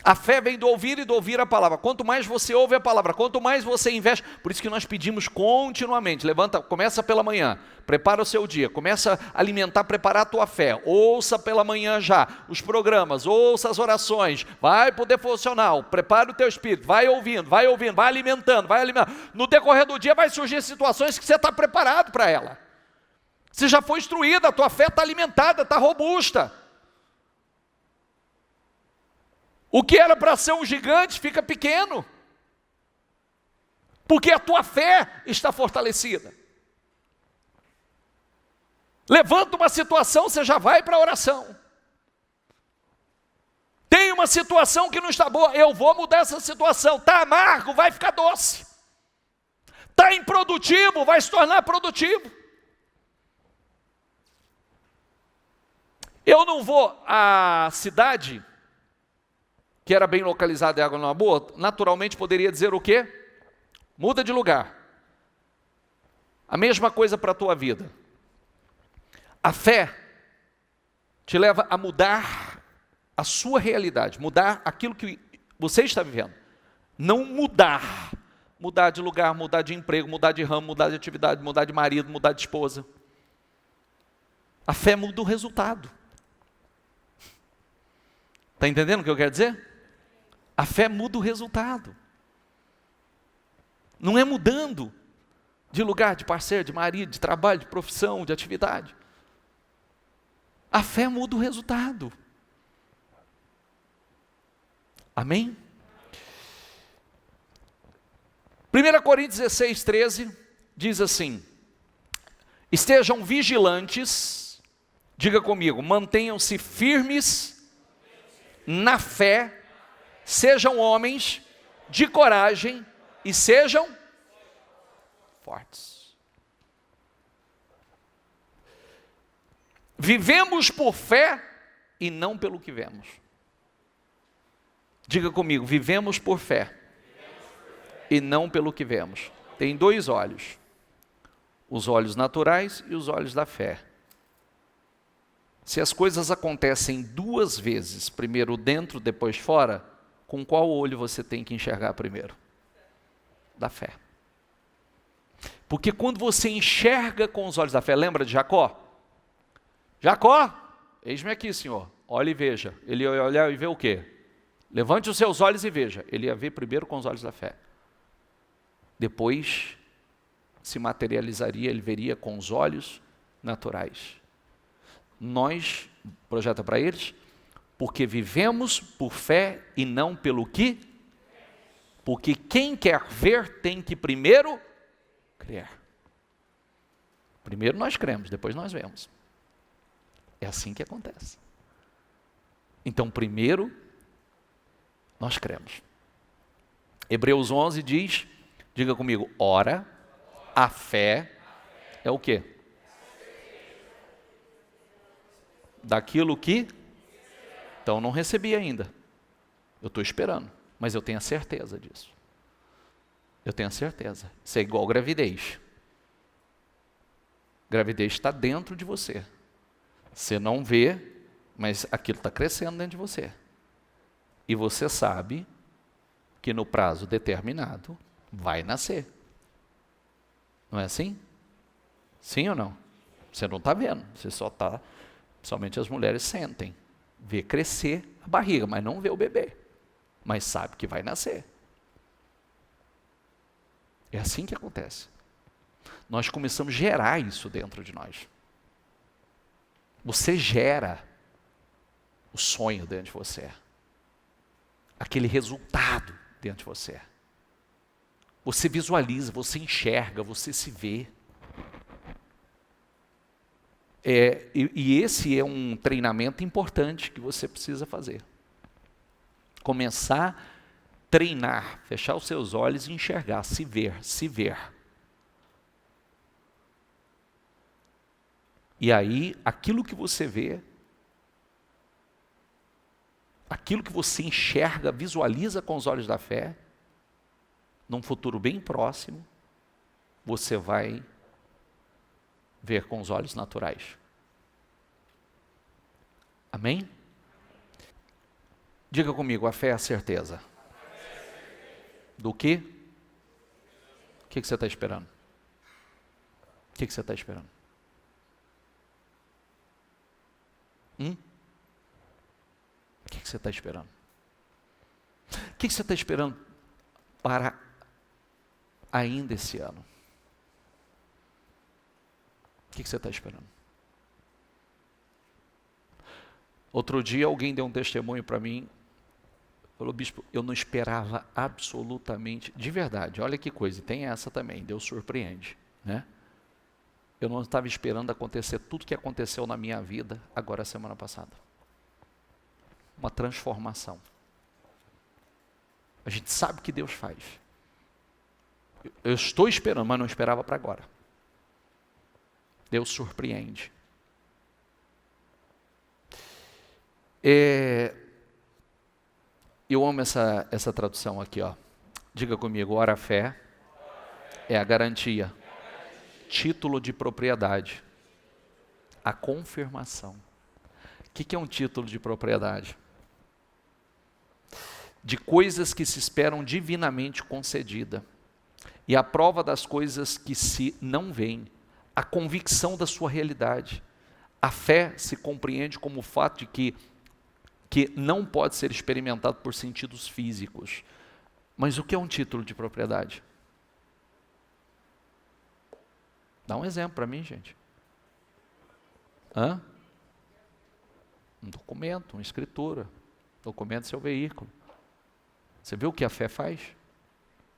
A: A fé vem do ouvir e do ouvir a palavra. Quanto mais você ouve a palavra, quanto mais você investe, por isso que nós pedimos continuamente, começa pela manhã, prepara o seu dia, começa a alimentar, preparar a tua fé, ouça pela manhã já os programas, ouça as orações, vai para o devocional, prepara o teu espírito, vai ouvindo, vai alimentando, no decorrer do dia vai surgir situações que você está preparado para ela, você já foi instruída, a tua fé está alimentada, está robusta. O que era para ser um gigante fica pequeno, porque a tua fé está fortalecida. Levanta uma situação, você já vai para a oração. Tem uma situação que não está boa, eu vou mudar essa situação. Está amargo, vai ficar doce. Está improdutivo, vai se tornar produtivo. Eu não vou à cidade que era bem localizada em Água Numa Boa, naturalmente poderia dizer o quê? Muda de lugar. A mesma coisa para a tua vida. A fé te leva a mudar a sua realidade, mudar aquilo que você está vivendo. Não mudar. Mudar de lugar, mudar de emprego, mudar de ramo, mudar de atividade, mudar de marido, mudar de esposa. A fé muda o resultado. Está entendendo o que eu quero dizer? A fé muda o resultado. Não é mudando de lugar, de parceiro, de marido, de trabalho, de profissão, de atividade. A fé muda o resultado. Amém? 1 Coríntios 16, 13 diz assim: estejam vigilantes, diga comigo, mantenham-se firmes na fé, sejam homens de coragem e sejam fortes. Vivemos por fé e não pelo que vemos. Diga comigo, vivemos por fé e não pelo que vemos. Tem dois olhos, os olhos naturais e os olhos da fé. Se as coisas acontecem duas vezes, primeiro dentro, depois fora, com qual olho você tem que enxergar primeiro? Da fé. Porque quando você enxerga com os olhos da fé, lembra de Jacó? Jacó, eis-me aqui, Senhor, olha e veja. Ele ia olhar e ver o quê? Levante os seus olhos e veja. Ele ia ver primeiro com os olhos da fé. Depois se materializaria, ele veria com os olhos naturais. Nós, projeta para eles, porque vivemos por fé e não pelo que? Porque quem quer ver tem que primeiro crer. Primeiro nós cremos, depois nós vemos. É assim que acontece. Então, primeiro, nós cremos. Hebreus 11 diz, diga comigo, ora, a fé é o quê? Daquilo que... Então, não recebi ainda. Eu estou esperando. Mas eu tenho a certeza disso. Eu tenho a certeza. Isso é igual gravidez. Gravidez está dentro de você. Você não vê, mas aquilo está crescendo dentro de você. E você sabe que no prazo determinado vai nascer. Não é assim? Sim ou não? Você não está vendo, você só está... Somente as mulheres sentem. Vê crescer a barriga, mas não vê o bebê. Mas sabe que vai nascer. É assim que acontece. Nós começamos a gerar isso dentro de nós. Você gera o sonho dentro de você. Aquele resultado dentro de você. Você visualiza, você enxerga, você se vê. E esse é um treinamento importante que você precisa fazer. Começar a treinar, fechar os seus olhos e enxergar, se ver, se ver. E aí, aquilo que você vê, aquilo que você enxerga, visualiza com os olhos da fé, num futuro bem próximo, você vai ver com os olhos naturais. Amém? Diga comigo, a fé é a certeza. Do quê? O que você está esperando? O que você está esperando? O que você está esperando? O que você está esperando para ainda esse ano? O que você está esperando? Outro dia alguém deu um testemunho para mim, falou, bispo, eu não esperava absolutamente, de verdade, olha que coisa, e tem essa também, Deus surpreende, né? Eu não estava esperando acontecer tudo que aconteceu na minha vida agora semana passada. Uma transformação. A gente sabe que Deus faz. Eu estou esperando, mas não esperava para agora. Deus surpreende. Eu amo essa tradução aqui, ó. Diga comigo, ora a fé é a garantia, título de propriedade, a confirmação. O que é um título de propriedade? De coisas que se esperam divinamente concedida, e a prova das coisas que se não veem, a convicção da sua realidade. A fé se compreende como o fato de que não pode ser experimentado por sentidos físicos. Mas o que é um título de propriedade? Dá um exemplo para mim, gente. Um documento, uma escritura. Documento é seu veículo. Você vê o que a fé faz?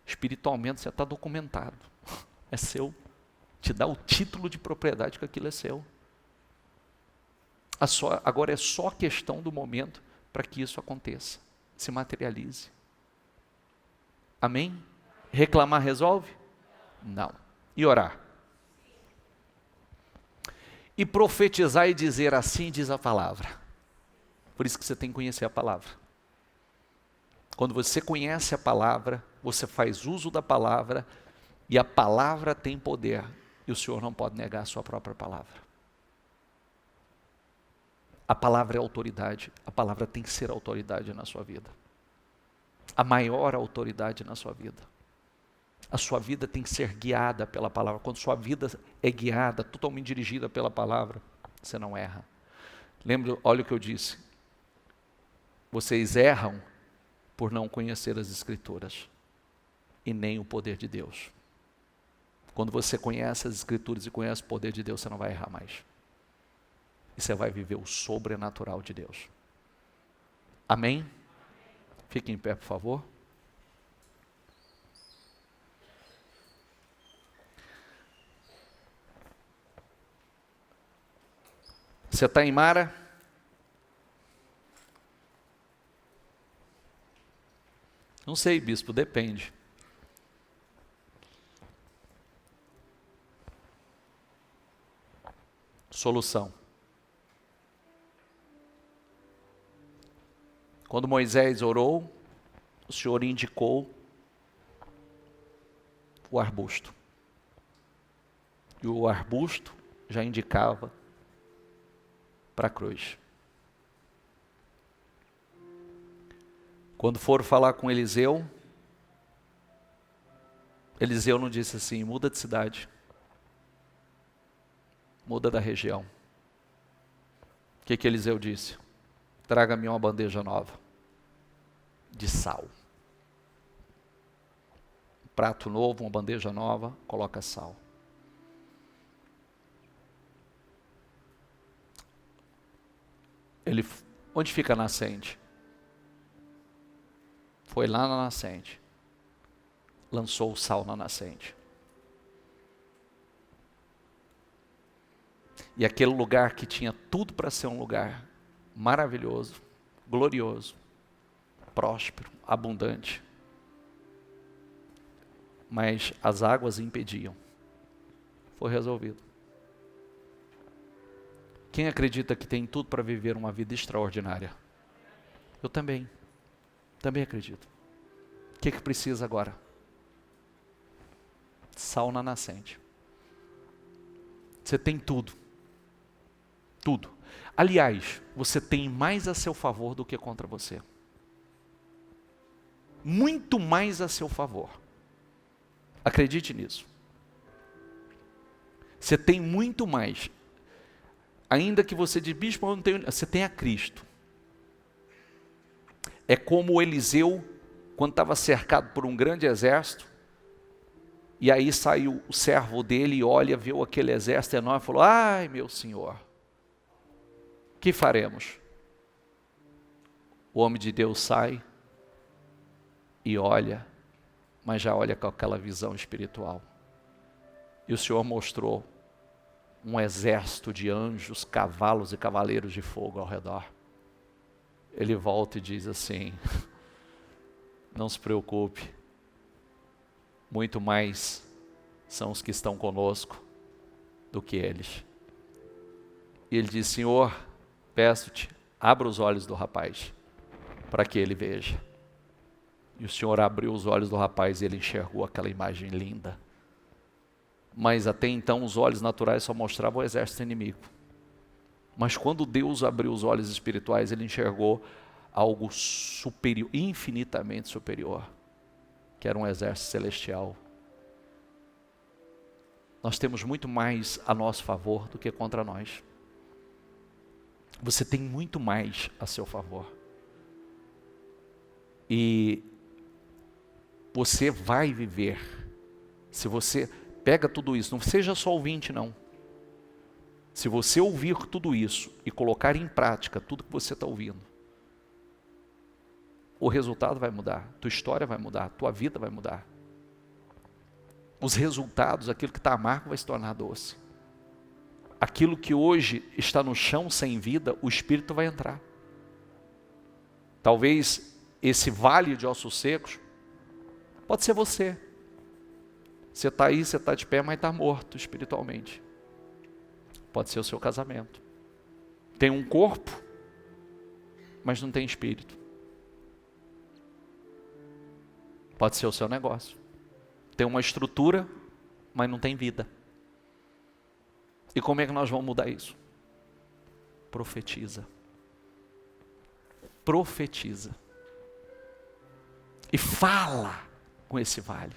A: Espiritualmente você está documentado. É seu. Te dá o título de propriedade que aquilo é seu. Agora é só questão do momento para que isso aconteça, se materialize. Amém? Reclamar resolve? Não. E orar? E profetizar e dizer assim diz a palavra. Por isso que você tem que conhecer a palavra. Quando você conhece a palavra, você faz uso da palavra, e a palavra tem poder, e o Senhor não pode negar a sua própria palavra. A palavra é autoridade, a palavra tem que ser autoridade na sua vida. A maior autoridade na sua vida. A sua vida tem que ser guiada pela palavra. Quando sua vida é guiada, totalmente dirigida pela palavra, você não erra. Lembra, olha o que eu disse. Vocês erram por não conhecer as Escrituras e nem o poder de Deus. Quando você conhece as Escrituras e conhece o poder de Deus, você não vai errar mais. E você vai viver o sobrenatural de Deus. Amém? Fique em pé, por favor. Você está em Mara? Não sei, bispo, depende. Solução. Quando Moisés orou, o Senhor indicou o arbusto. E o arbusto já indicava para a cruz. Quando foram falar com Eliseu, Eliseu não disse assim: muda de cidade, muda da região. O que Eliseu disse? Traga-me uma bandeja nova de sal. Um prato novo, uma bandeja nova, coloca sal. Onde fica a nascente? Foi lá na nascente. Lançou o sal na nascente. E aquele lugar que tinha tudo para ser um lugar maravilhoso, glorioso, próspero, abundante, mas as águas impediam. Foi resolvido. Quem acredita que tem tudo para viver uma vida extraordinária? Eu também acredito. O que precisa agora? Sal na nascente. Você tem tudo. Tudo. Aliás, você tem mais a seu favor do que contra você. Muito mais a seu favor. Acredite nisso. Você tem muito mais. Ainda que você diga, bispo, eu não tenho. Você tem a Cristo. É como Eliseu, quando estava cercado por um grande exército, e aí saiu o servo dele e olha, viu aquele exército enorme e falou: ai meu senhor, que faremos? O homem de Deus sai e olha, mas já olha com aquela visão espiritual. E o Senhor mostrou um exército de anjos, cavalos e cavaleiros de fogo ao redor. Ele volta e diz assim: não se preocupe, muito mais são os que estão conosco do que eles. E ele diz: Senhor, peço-te, abra os olhos do rapaz, para que ele veja. E o Senhor abriu os olhos do rapaz e ele enxergou aquela imagem linda. Mas até então os olhos naturais só mostravam o exército inimigo. Mas quando Deus abriu os olhos espirituais, ele enxergou algo superior, infinitamente superior, que era um exército celestial. Nós temos muito mais a nosso favor do que contra nós. Você tem muito mais a seu favor. E você vai viver, se você pega tudo isso, não seja só ouvinte não. Se você ouvir tudo isso e colocar em prática tudo que você está ouvindo, o resultado vai mudar, tua história vai mudar, tua vida vai mudar. Os resultados, aquilo que está amargo vai se tornar doce. Aquilo que hoje está no chão sem vida, o Espírito vai entrar. Talvez esse vale de ossos secos, pode ser você. Você está aí, você está de pé, mas está morto espiritualmente. Pode ser o seu casamento. Tem um corpo, mas não tem espírito. Pode ser o seu negócio. Tem uma estrutura, mas não tem vida. E como é que nós vamos mudar isso? Profetiza. Profetiza. E fala com esse vale.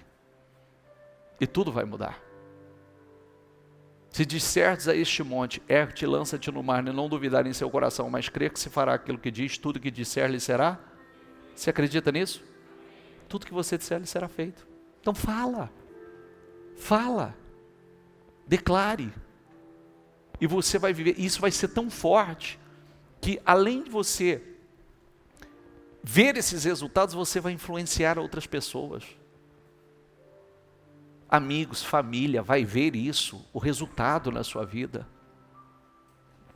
A: E tudo vai mudar. Se disserdes a este monte, ergue-te, lança-te no mar, e não duvidar em seu coração, mas crê que se fará aquilo que diz, tudo que disser lhe será. Você acredita nisso? Tudo que você disser lhe será feito. Então fala. Fala. Declare. E você vai viver. Isso vai ser tão forte que além de você ver esses resultados, você vai influenciar outras pessoas. Amigos, família, vai ver isso, o resultado na sua vida.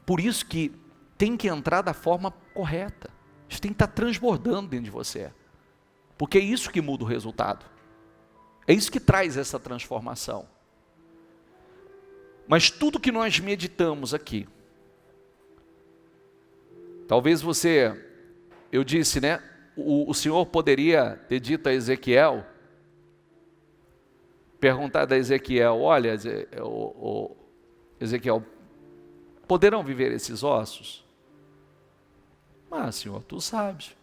A: Por isso que tem que entrar da forma correta. Isso tem que estar transbordando dentro de você. Porque é isso que muda o resultado. É isso que traz essa transformação. Mas tudo que nós meditamos aqui, talvez você, eu disse, né? o Senhor poderia ter dito a Ezequiel, perguntado a Ezequiel, olha, Ezequiel, poderão viver esses ossos? Mas, Senhor, tu sabes.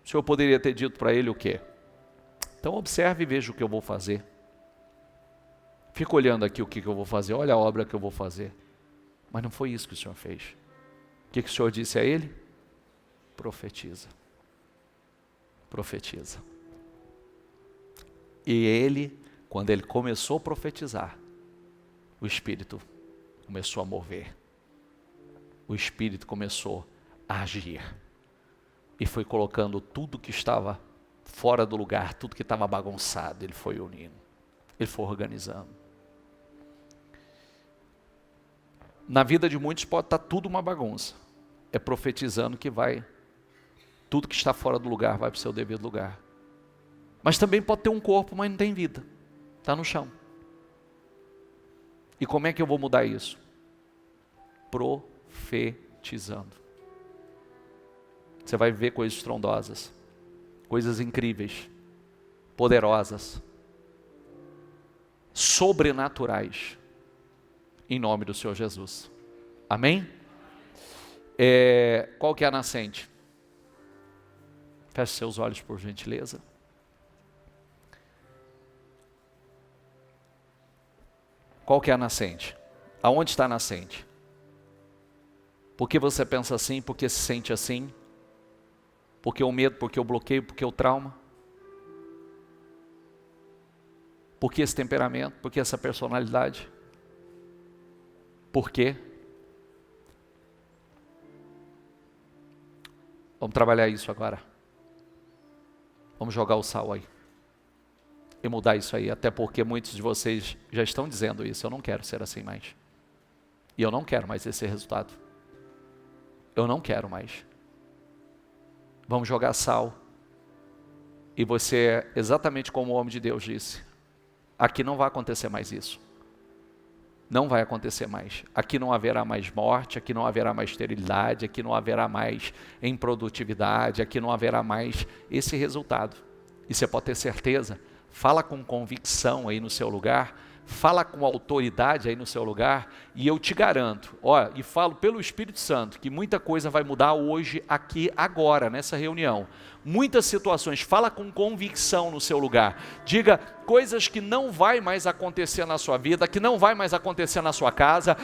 A: O Senhor poderia ter dito para ele o quê? Então observe e veja o que eu vou fazer. Fica olhando aqui o que eu vou fazer, olha a obra que eu vou fazer. Mas não foi isso que o Senhor fez. O que o Senhor disse a ele? Profetiza. Profetiza. E ele, quando ele começou a profetizar, o Espírito começou a mover. O Espírito começou a agir. E foi colocando tudo que estava fora do lugar, tudo que estava bagunçado, ele foi unindo. Ele foi organizando. Na vida de muitos pode estar tudo uma bagunça. É profetizando que vai, tudo que está fora do lugar vai para o seu devido lugar. Mas também pode ter um corpo, mas não tem vida. Está no chão. E como é que eu vou mudar isso? Profetizando. Você vai ver coisas estrondosas, coisas incríveis, poderosas, sobrenaturais, em nome do Senhor Jesus. Amém? Qual que é a nascente? Feche seus olhos por gentileza. Qual que é a nascente? Aonde está a nascente? Por que você pensa assim? Por que se sente assim? Por que o medo? Por que o bloqueio? Por que o trauma? Por que esse temperamento? Por que essa personalidade? Por quê? Vamos trabalhar isso agora. Vamos jogar o sal aí. E mudar isso aí. Até porque muitos de vocês já estão dizendo isso. Eu não quero ser assim mais. E eu não quero mais esse resultado. Eu não quero mais. Vamos jogar sal. E você, exatamente como o homem de Deus disse, aqui não vai acontecer mais isso. Não vai acontecer mais. Aqui não haverá mais morte, aqui não haverá mais esterilidade, aqui não haverá mais improdutividade, aqui não haverá mais esse resultado. E você pode ter certeza, fala com convicção aí no seu lugar, fala com autoridade aí no seu lugar, e eu te garanto, e falo pelo Espírito Santo, que muita coisa vai mudar hoje, aqui, agora, nessa reunião. Muitas situações, fala com convicção no seu lugar. Diga coisas que não vai mais acontecer na sua vida, que não vai mais acontecer na sua casa,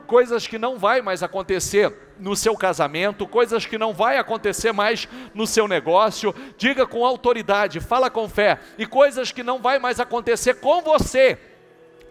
A: coisas que não vai mais acontecer no seu casamento, coisas que não vai acontecer mais no seu negócio. Diga com autoridade, fala com fé, e coisas que não vai mais acontecer com você,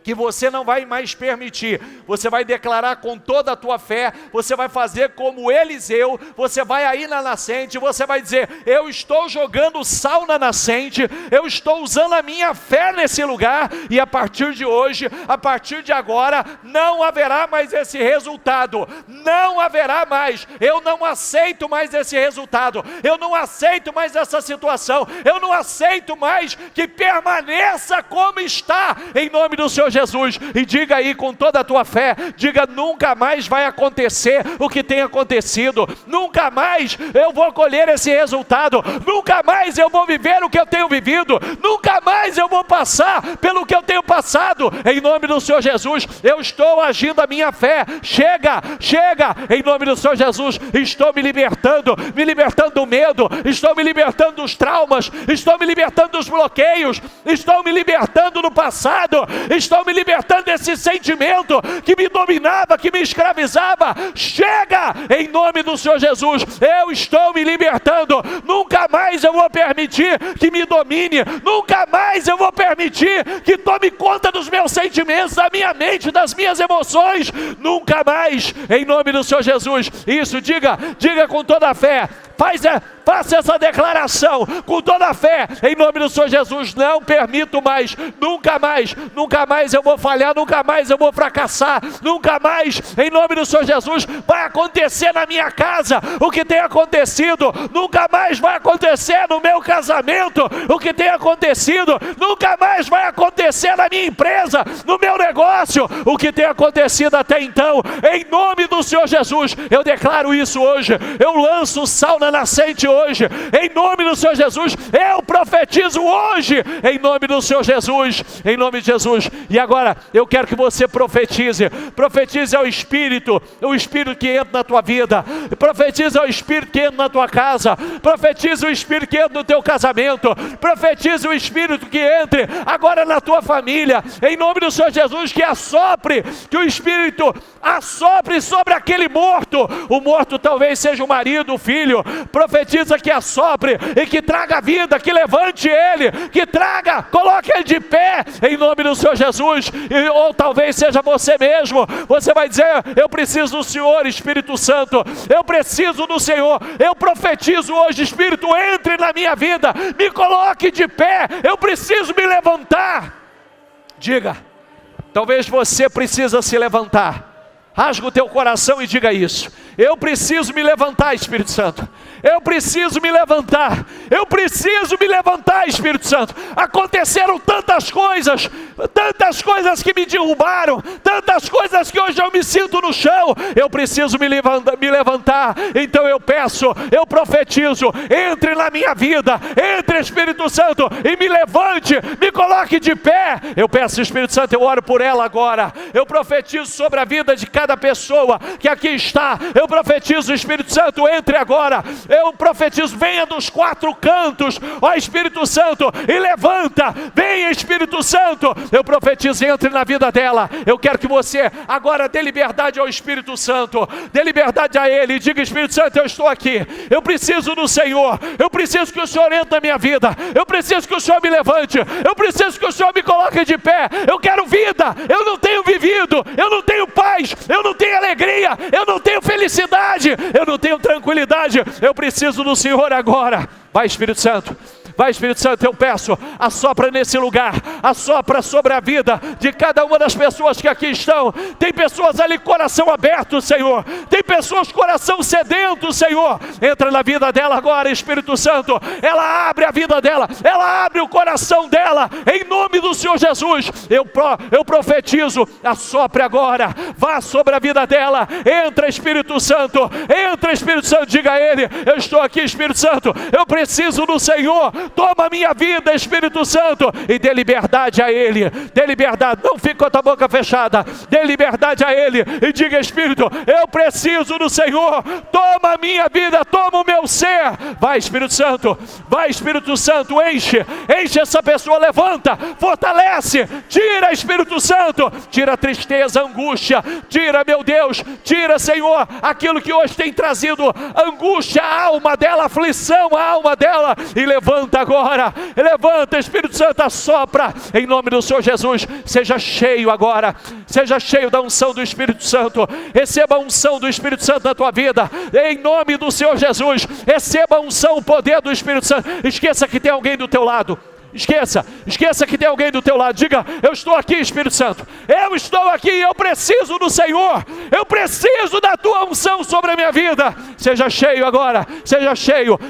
A: que você não vai mais permitir. Você vai declarar com toda a tua fé, você vai fazer como Eliseu, você vai aí na nascente, você vai dizer, eu estou jogando sal na nascente, eu estou usando a minha fé nesse lugar, e a partir de hoje, a partir de agora, não haverá mais esse resultado, não haverá mais, eu não aceito mais esse resultado, eu não aceito mais essa situação, eu não aceito mais que permaneça como está, em nome do Senhor Jesus. E diga aí com toda a tua fé, diga, nunca mais vai acontecer o que tem acontecido, nunca mais eu vou colher esse resultado, nunca mais eu vou viver o que eu tenho vivido, nunca mais eu vou passar pelo que eu tenho passado, em nome do Senhor Jesus. Eu estou agindo a minha fé, chega, em nome do Senhor Jesus. Estou me libertando do medo, estou me libertando dos traumas, estou me libertando dos bloqueios, estou me libertando do passado, estou me libertando desse sentimento que me dominava, que me escravizava. Chega, em nome do Senhor Jesus. Eu estou me libertando, nunca mais eu vou permitir que me domine, nunca mais eu vou permitir que tome conta dos meus sentimentos, da minha mente, das minhas emoções, nunca mais, em nome do Senhor Jesus. Isso, diga com toda a fé, faça essa declaração com toda a fé, em nome do Senhor Jesus. Não permito mais, nunca mais mais eu vou falhar, nunca mais eu vou fracassar, nunca mais, em nome do Senhor Jesus, vai acontecer na minha casa o que tem acontecido, nunca mais vai acontecer no meu casamento o que tem acontecido, nunca mais vai acontecer na minha empresa, no meu negócio, o que tem acontecido até então, em nome do Senhor Jesus. Eu declaro isso hoje, eu lanço sal na nascente hoje, em nome do Senhor Jesus, eu profetizo hoje, em nome do Senhor Jesus, em nome de Jesus. E agora, eu quero que você profetize ao Espírito, o Espírito que entra na tua vida, profetize ao Espírito que entra na tua casa, profetize o Espírito que entra no teu casamento, profetize o Espírito que entre agora na tua família, em nome do Senhor Jesus, que assopre, que o Espírito assopre sobre aquele morto, o morto talvez seja o marido, o filho, profetiza que assopre e que traga vida, que levante ele, que traga, coloque ele de pé, em nome do Senhor Jesus. Ou talvez seja você mesmo, você vai dizer, eu preciso do Senhor, Espírito Santo, eu preciso do Senhor, eu profetizo hoje, Espírito, entre na minha vida, me coloque de pé, eu preciso me levantar. Diga, talvez você precisa se levantar, rasga o teu coração e diga isso, eu preciso me levantar, Espírito Santo, eu preciso me levantar, eu preciso me levantar, Espírito Santo. Aconteceram tantas coisas que me derrubaram, tantas coisas que hoje eu me sinto no chão, eu preciso me levantar, então eu peço, eu profetizo, entre na minha vida, entre, Espírito Santo, e me levante, me coloque de pé. Eu peço, Espírito Santo, eu oro por ela agora, eu profetizo sobre a vida de cada pessoa que aqui está, eu profetizo, Espírito Santo, entre agora, eu profetizo, venha dos quatro cantos, ó Espírito Santo, e levanta, venha, Espírito Santo, eu profetizo, entre na vida dela. Eu quero que você agora dê liberdade ao Espírito Santo, dê liberdade a Ele, e diga, Espírito Santo, eu estou aqui, eu preciso do Senhor, eu preciso que o Senhor entre na minha vida, eu preciso que o Senhor me levante, eu preciso que o Senhor me coloque de pé, eu quero vida, eu não tenho vivido, eu não tenho paz, eu não tenho alegria, eu não tenho felicidade, eu não tenho tranquilidade, eu preciso do Senhor agora. Vai, Espírito Santo. Vai, Espírito Santo, eu peço, assopra nesse lugar, assopra sobre a vida de cada uma das pessoas que aqui estão. Tem pessoas ali coração aberto, Senhor, tem pessoas coração sedento, Senhor, entra na vida dela agora, Espírito Santo, ela abre a vida dela, ela abre o coração dela, em nome do Senhor Jesus, eu profetizo, assopre agora, vá sobre a vida dela, entra, Espírito Santo, diga a Ele, eu estou aqui, Espírito Santo, eu preciso do Senhor, toma a minha vida, Espírito Santo, e dê liberdade a Ele, dê liberdade, não fique com a tua boca fechada, dê liberdade a Ele, e diga, Espírito, eu preciso do Senhor, toma a minha vida, toma o meu ser. Vai, Espírito Santo, enche essa pessoa, levanta, fortalece, tira, Espírito Santo, tira a tristeza, a angústia, tira, meu Deus, tira, Senhor, aquilo que hoje tem trazido angústia à alma dela, aflição à alma dela, e levanta agora, levanta, Espírito Santo, assopra, em nome do Senhor Jesus, seja cheio agora, seja cheio da unção do Espírito Santo, receba a unção do Espírito Santo na tua vida, em nome do Senhor Jesus, receba a unção, o poder do Espírito Santo. Esqueça que tem alguém do teu lado, esqueça que tem alguém do teu lado, diga, eu estou aqui, Espírito Santo, eu estou aqui, eu preciso do Senhor, eu preciso da tua unção sobre a minha vida. Seja cheio agora, seja cheio,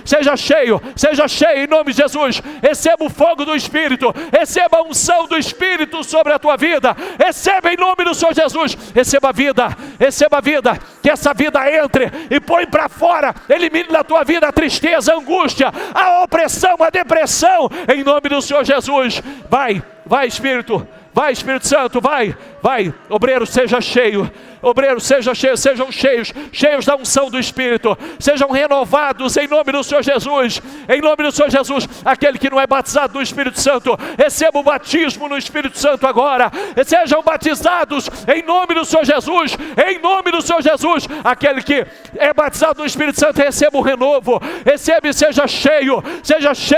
A: em nome de Jesus, receba o fogo do Espírito, receba a unção do Espírito sobre a tua vida, receba em nome do Senhor Jesus, receba vida, que essa vida entre e põe para fora, elimine da tua vida a tristeza, a angústia, a opressão, a depressão, em nome do Senhor Jesus. Vai, Espírito Santo, vai, obreiro, seja cheio, sejam cheios da unção do Espírito, sejam renovados em nome do Senhor Jesus, aquele que não é batizado no Espírito Santo, receba o batismo no Espírito Santo agora, sejam batizados em nome do Senhor Jesus, aquele que é batizado no Espírito Santo, receba o renovo, receba e seja cheio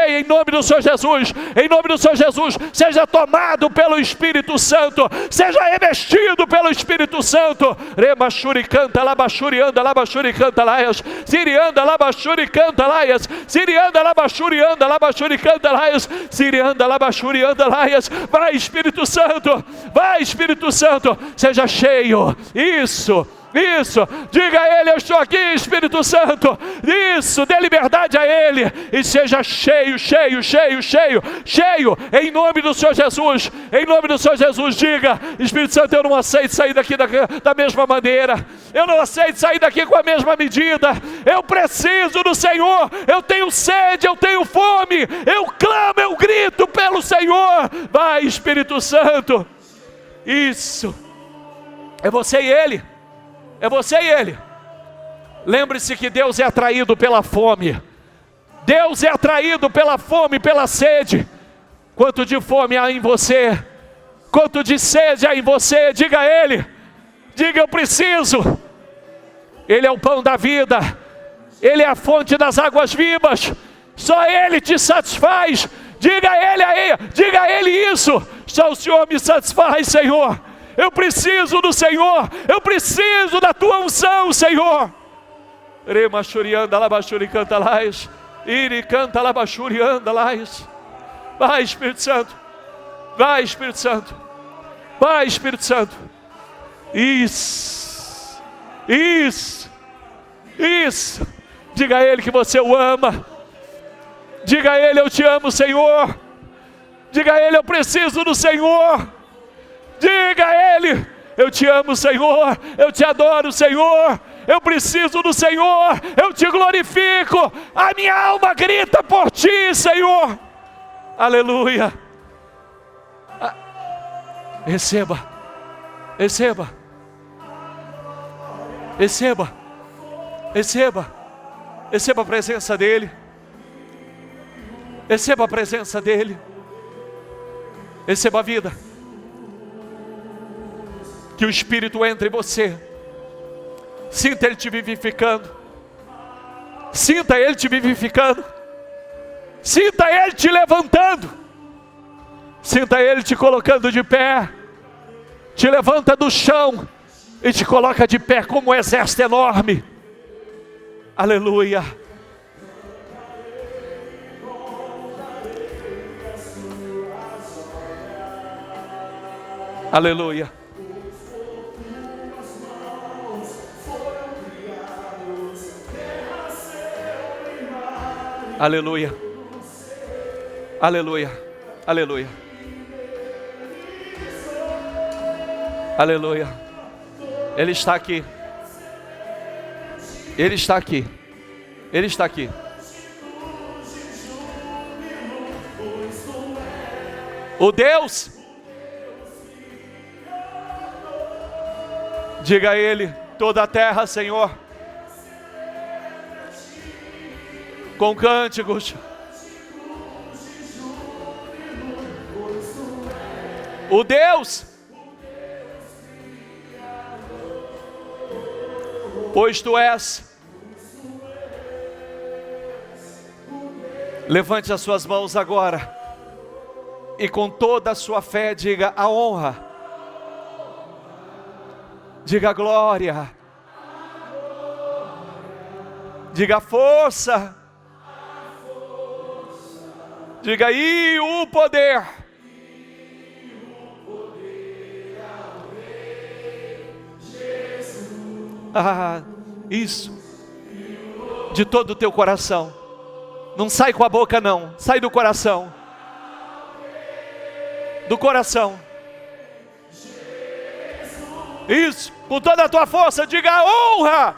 A: em nome do Senhor Jesus, seja tomado pelo Espírito Santo, seja revestido pelo Espírito Santo, Santo. Remachuri canta, labachuri anda, labachuri canta laias. Sirianda, labachuri canta laias. Sirianda, labachuri anda, labachuri canta laias. Sirianda, labachuri anda laias. Vai, Espírito Santo. Vai, Espírito Santo. Seja cheio. Isso. Isso, diga a Ele: eu estou aqui, Espírito Santo. Isso, dê liberdade a Ele. E seja cheio, cheio, cheio, cheio, cheio, em nome do Senhor Jesus. Em nome do Senhor Jesus, diga: Espírito Santo, eu não aceito sair daqui da mesma maneira. Eu não aceito sair daqui com a mesma medida. Eu preciso do Senhor. Eu tenho sede, eu tenho fome. Eu clamo, eu grito pelo Senhor. Vai, Espírito Santo. Isso, é você e Ele. É você e Ele. Lembre-se que Deus é atraído pela fome. Deus é atraído pela fome, pela sede. Quanto de fome há em você? Quanto de sede há em você? Diga a Ele. Diga: eu preciso. Ele é o pão da vida. Ele é a fonte das águas vivas. Só Ele te satisfaz. Diga a Ele, diga a Ele isso. Só o Senhor me satisfaz, Senhor. Eu preciso do Senhor. Eu preciso da tua unção, Senhor. Remachurianda, labachuri canta lais. Iri canta labachurianda lais. Vai, Espírito Santo. Vai, Espírito Santo. Vai, Espírito Santo. Isso. Isso. Isso. Diga a Ele que você o ama. Diga a Ele: eu te amo, Senhor. Diga a Ele: eu preciso do Senhor. Diga a Ele: eu te amo, Senhor. Eu te adoro, Senhor. Eu preciso do Senhor. Eu te glorifico. A minha alma grita por ti, Senhor. Aleluia. Receba. Receba. Receba. Receba. Receba a presença dEle. Receba a presença dEle. Receba a vida. Que o Espírito entre em você. Sinta Ele te vivificando. Sinta Ele te vivificando. Sinta Ele te levantando. Sinta Ele te colocando de pé. Te levanta do chão e te coloca de pé como um exército enorme. Aleluia. Aleluia. Aleluia. Aleluia. Aleluia. Aleluia. Ele está aqui. Ele está aqui. Ele está aqui. O Deus. Diga a Ele: toda a terra, Senhor, com cânticos. O Deus. Pois Tu és. Levante as suas mãos agora e com toda a sua fé diga: a honra. Diga a glória. Diga a força. Diga aí o poder. Isso. De todo o teu coração. Não sai com a boca não. Sai do coração. Do coração. Isso. Com toda a tua força, diga a honra.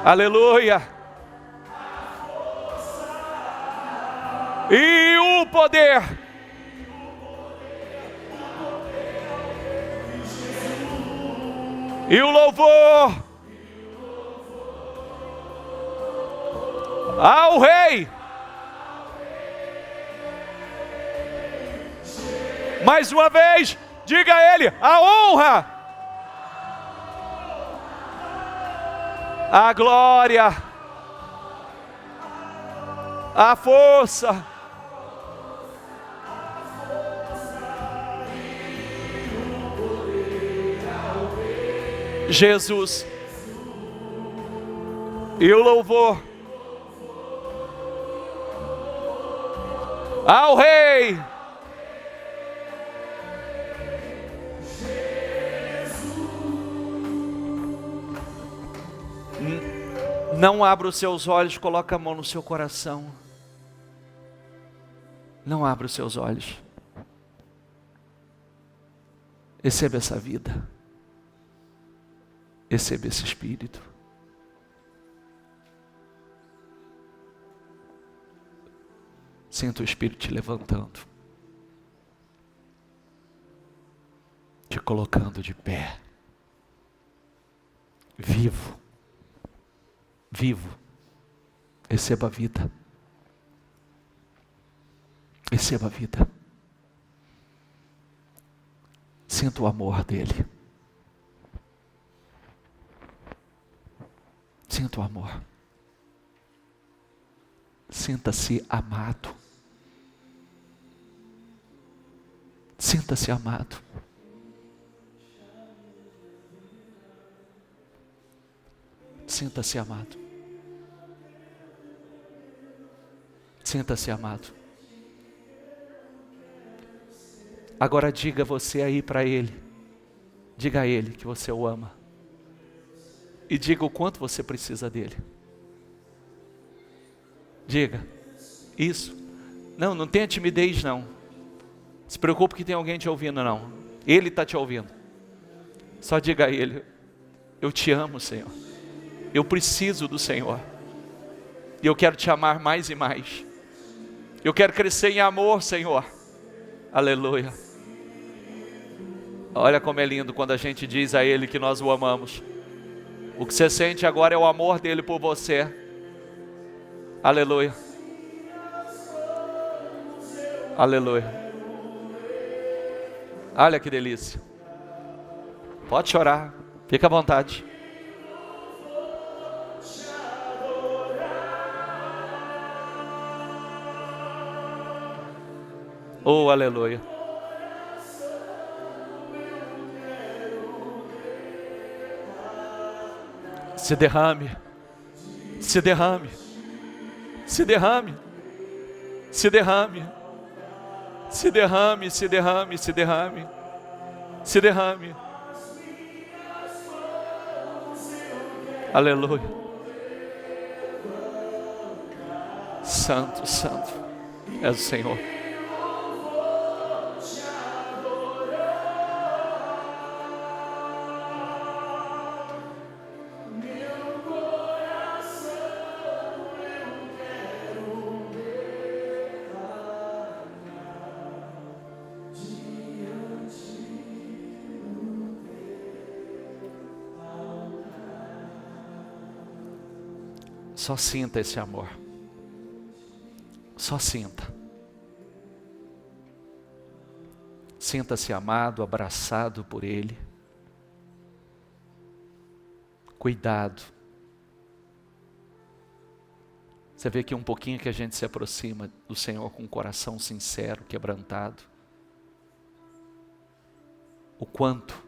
A: Aleluia. E o poder. E o louvor ao Rei. Mais uma vez, diga a Ele: a honra, a glória, a força, Jesus. E o louvor ao Rei. Não abra os seus olhos, coloca a mão no seu coração. Não abra os seus olhos. Receba essa vida. Receba esse Espírito. Sinta o Espírito te levantando, te colocando de pé, vivo, vivo. Receba a vida, receba a vida. Sinta o amor dele, sinta o amor, sinta-se amado. Sinta-se amado. Sinta-se amado. Sinta-se amado. Agora diga você aí para ele. Diga a ele que você o ama. E diga o quanto você precisa dele. Diga. Isso. Não tenha timidez não. Se preocupe que tem alguém te ouvindo, não. Ele está te ouvindo. Só diga a ele: eu te amo, Senhor. Eu preciso do Senhor. E eu quero te amar mais e mais. Eu quero crescer em amor, Senhor. Aleluia. Olha como é lindo quando a gente diz a Ele que nós o amamos. O que você sente agora é o amor dele por você. Aleluia. Aleluia. Olha que delícia. Pode chorar, fica à vontade. Oh, aleluia. Se derrame, se derrame, se derrame, se derrame, se derrame, se derrame, se derrame, se derrame. Aleluia. Santo, santo és o Senhor. Só sinta esse amor. Só sinta. Sinta-se amado, abraçado por Ele. Cuidado. Você vê que um pouquinho que a gente se aproxima do Senhor com um coração sincero, quebrantado. O quanto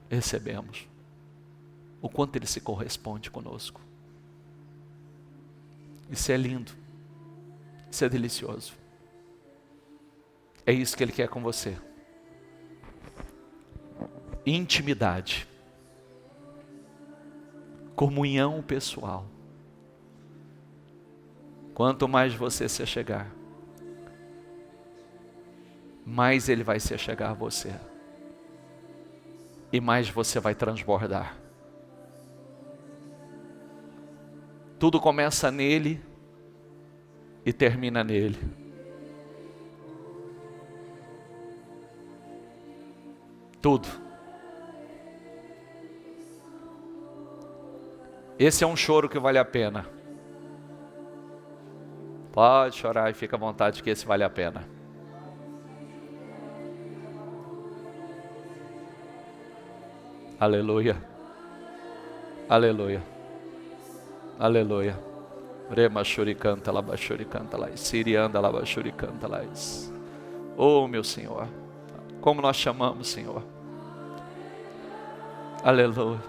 A: recebemos. O quanto Ele se corresponde conosco. Isso é lindo. Isso é delicioso. É isso que Ele quer com você. Intimidade. Comunhão pessoal. Quanto mais você se achegar, mais Ele vai se achegar a você. E mais você vai transbordar. Tudo começa nele e termina nele. Tudo. Esse é um choro que vale a pena. Pode chorar e fica à vontade que esse vale a pena. Aleluia. Aleluia. Aleluia. Rema churicanta lá, bachuricanta lá, sirianda lá, bachuricanta lá. Oh, meu Senhor, como nós chamamos, Senhor. Aleluia.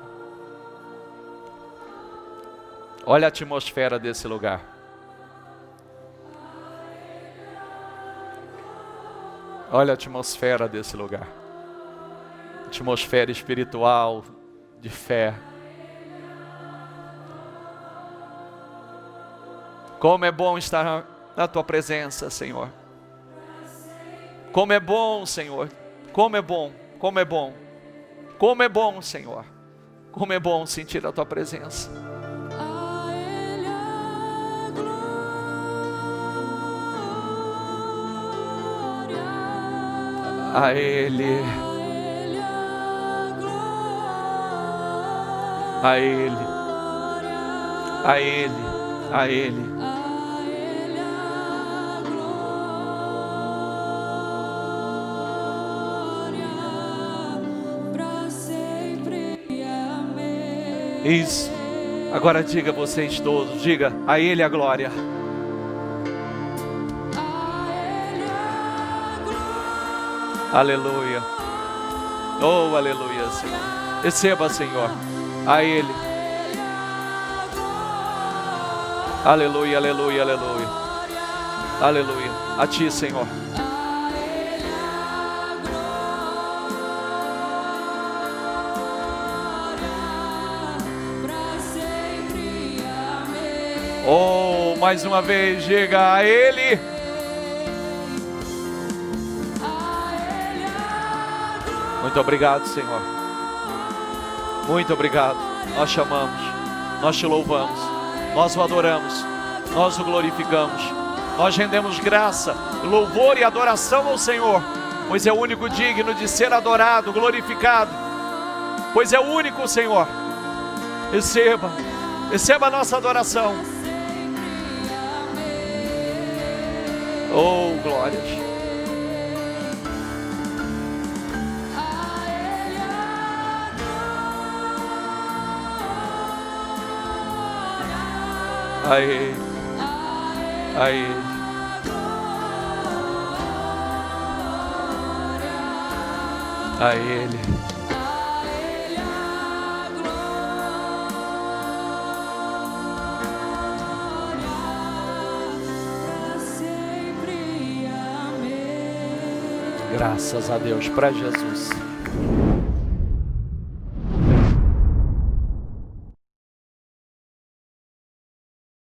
A: Olha a atmosfera desse lugar. Olha a atmosfera desse lugar. Atmosfera espiritual, de fé. Como é bom estar na tua presença, Senhor. Como é bom, Senhor. Como é bom, como é bom. Como é bom, Senhor. Como é bom sentir a tua presença. A Ele. A Ele. A Ele. A Ele. Isso. Agora diga vocês todos, diga, a Ele a glória. Aleluia. Oh, aleluia, Senhor. Receba, Senhor. A Ele. Aleluia, aleluia, aleluia. Aleluia. A Ti, Senhor. Oh, mais uma vez, diga a Ele. Muito obrigado, Senhor. Muito obrigado. Nós te amamos, nós te louvamos, nós o adoramos, nós o glorificamos. Nós rendemos graça, louvor e adoração ao Senhor, pois é o único digno de ser adorado, glorificado, pois é o único, Senhor. Receba, receba a nossa adoração. Oh, glórias. A Ele, a Ele. A Ele. Graças a Deus, para Jesus.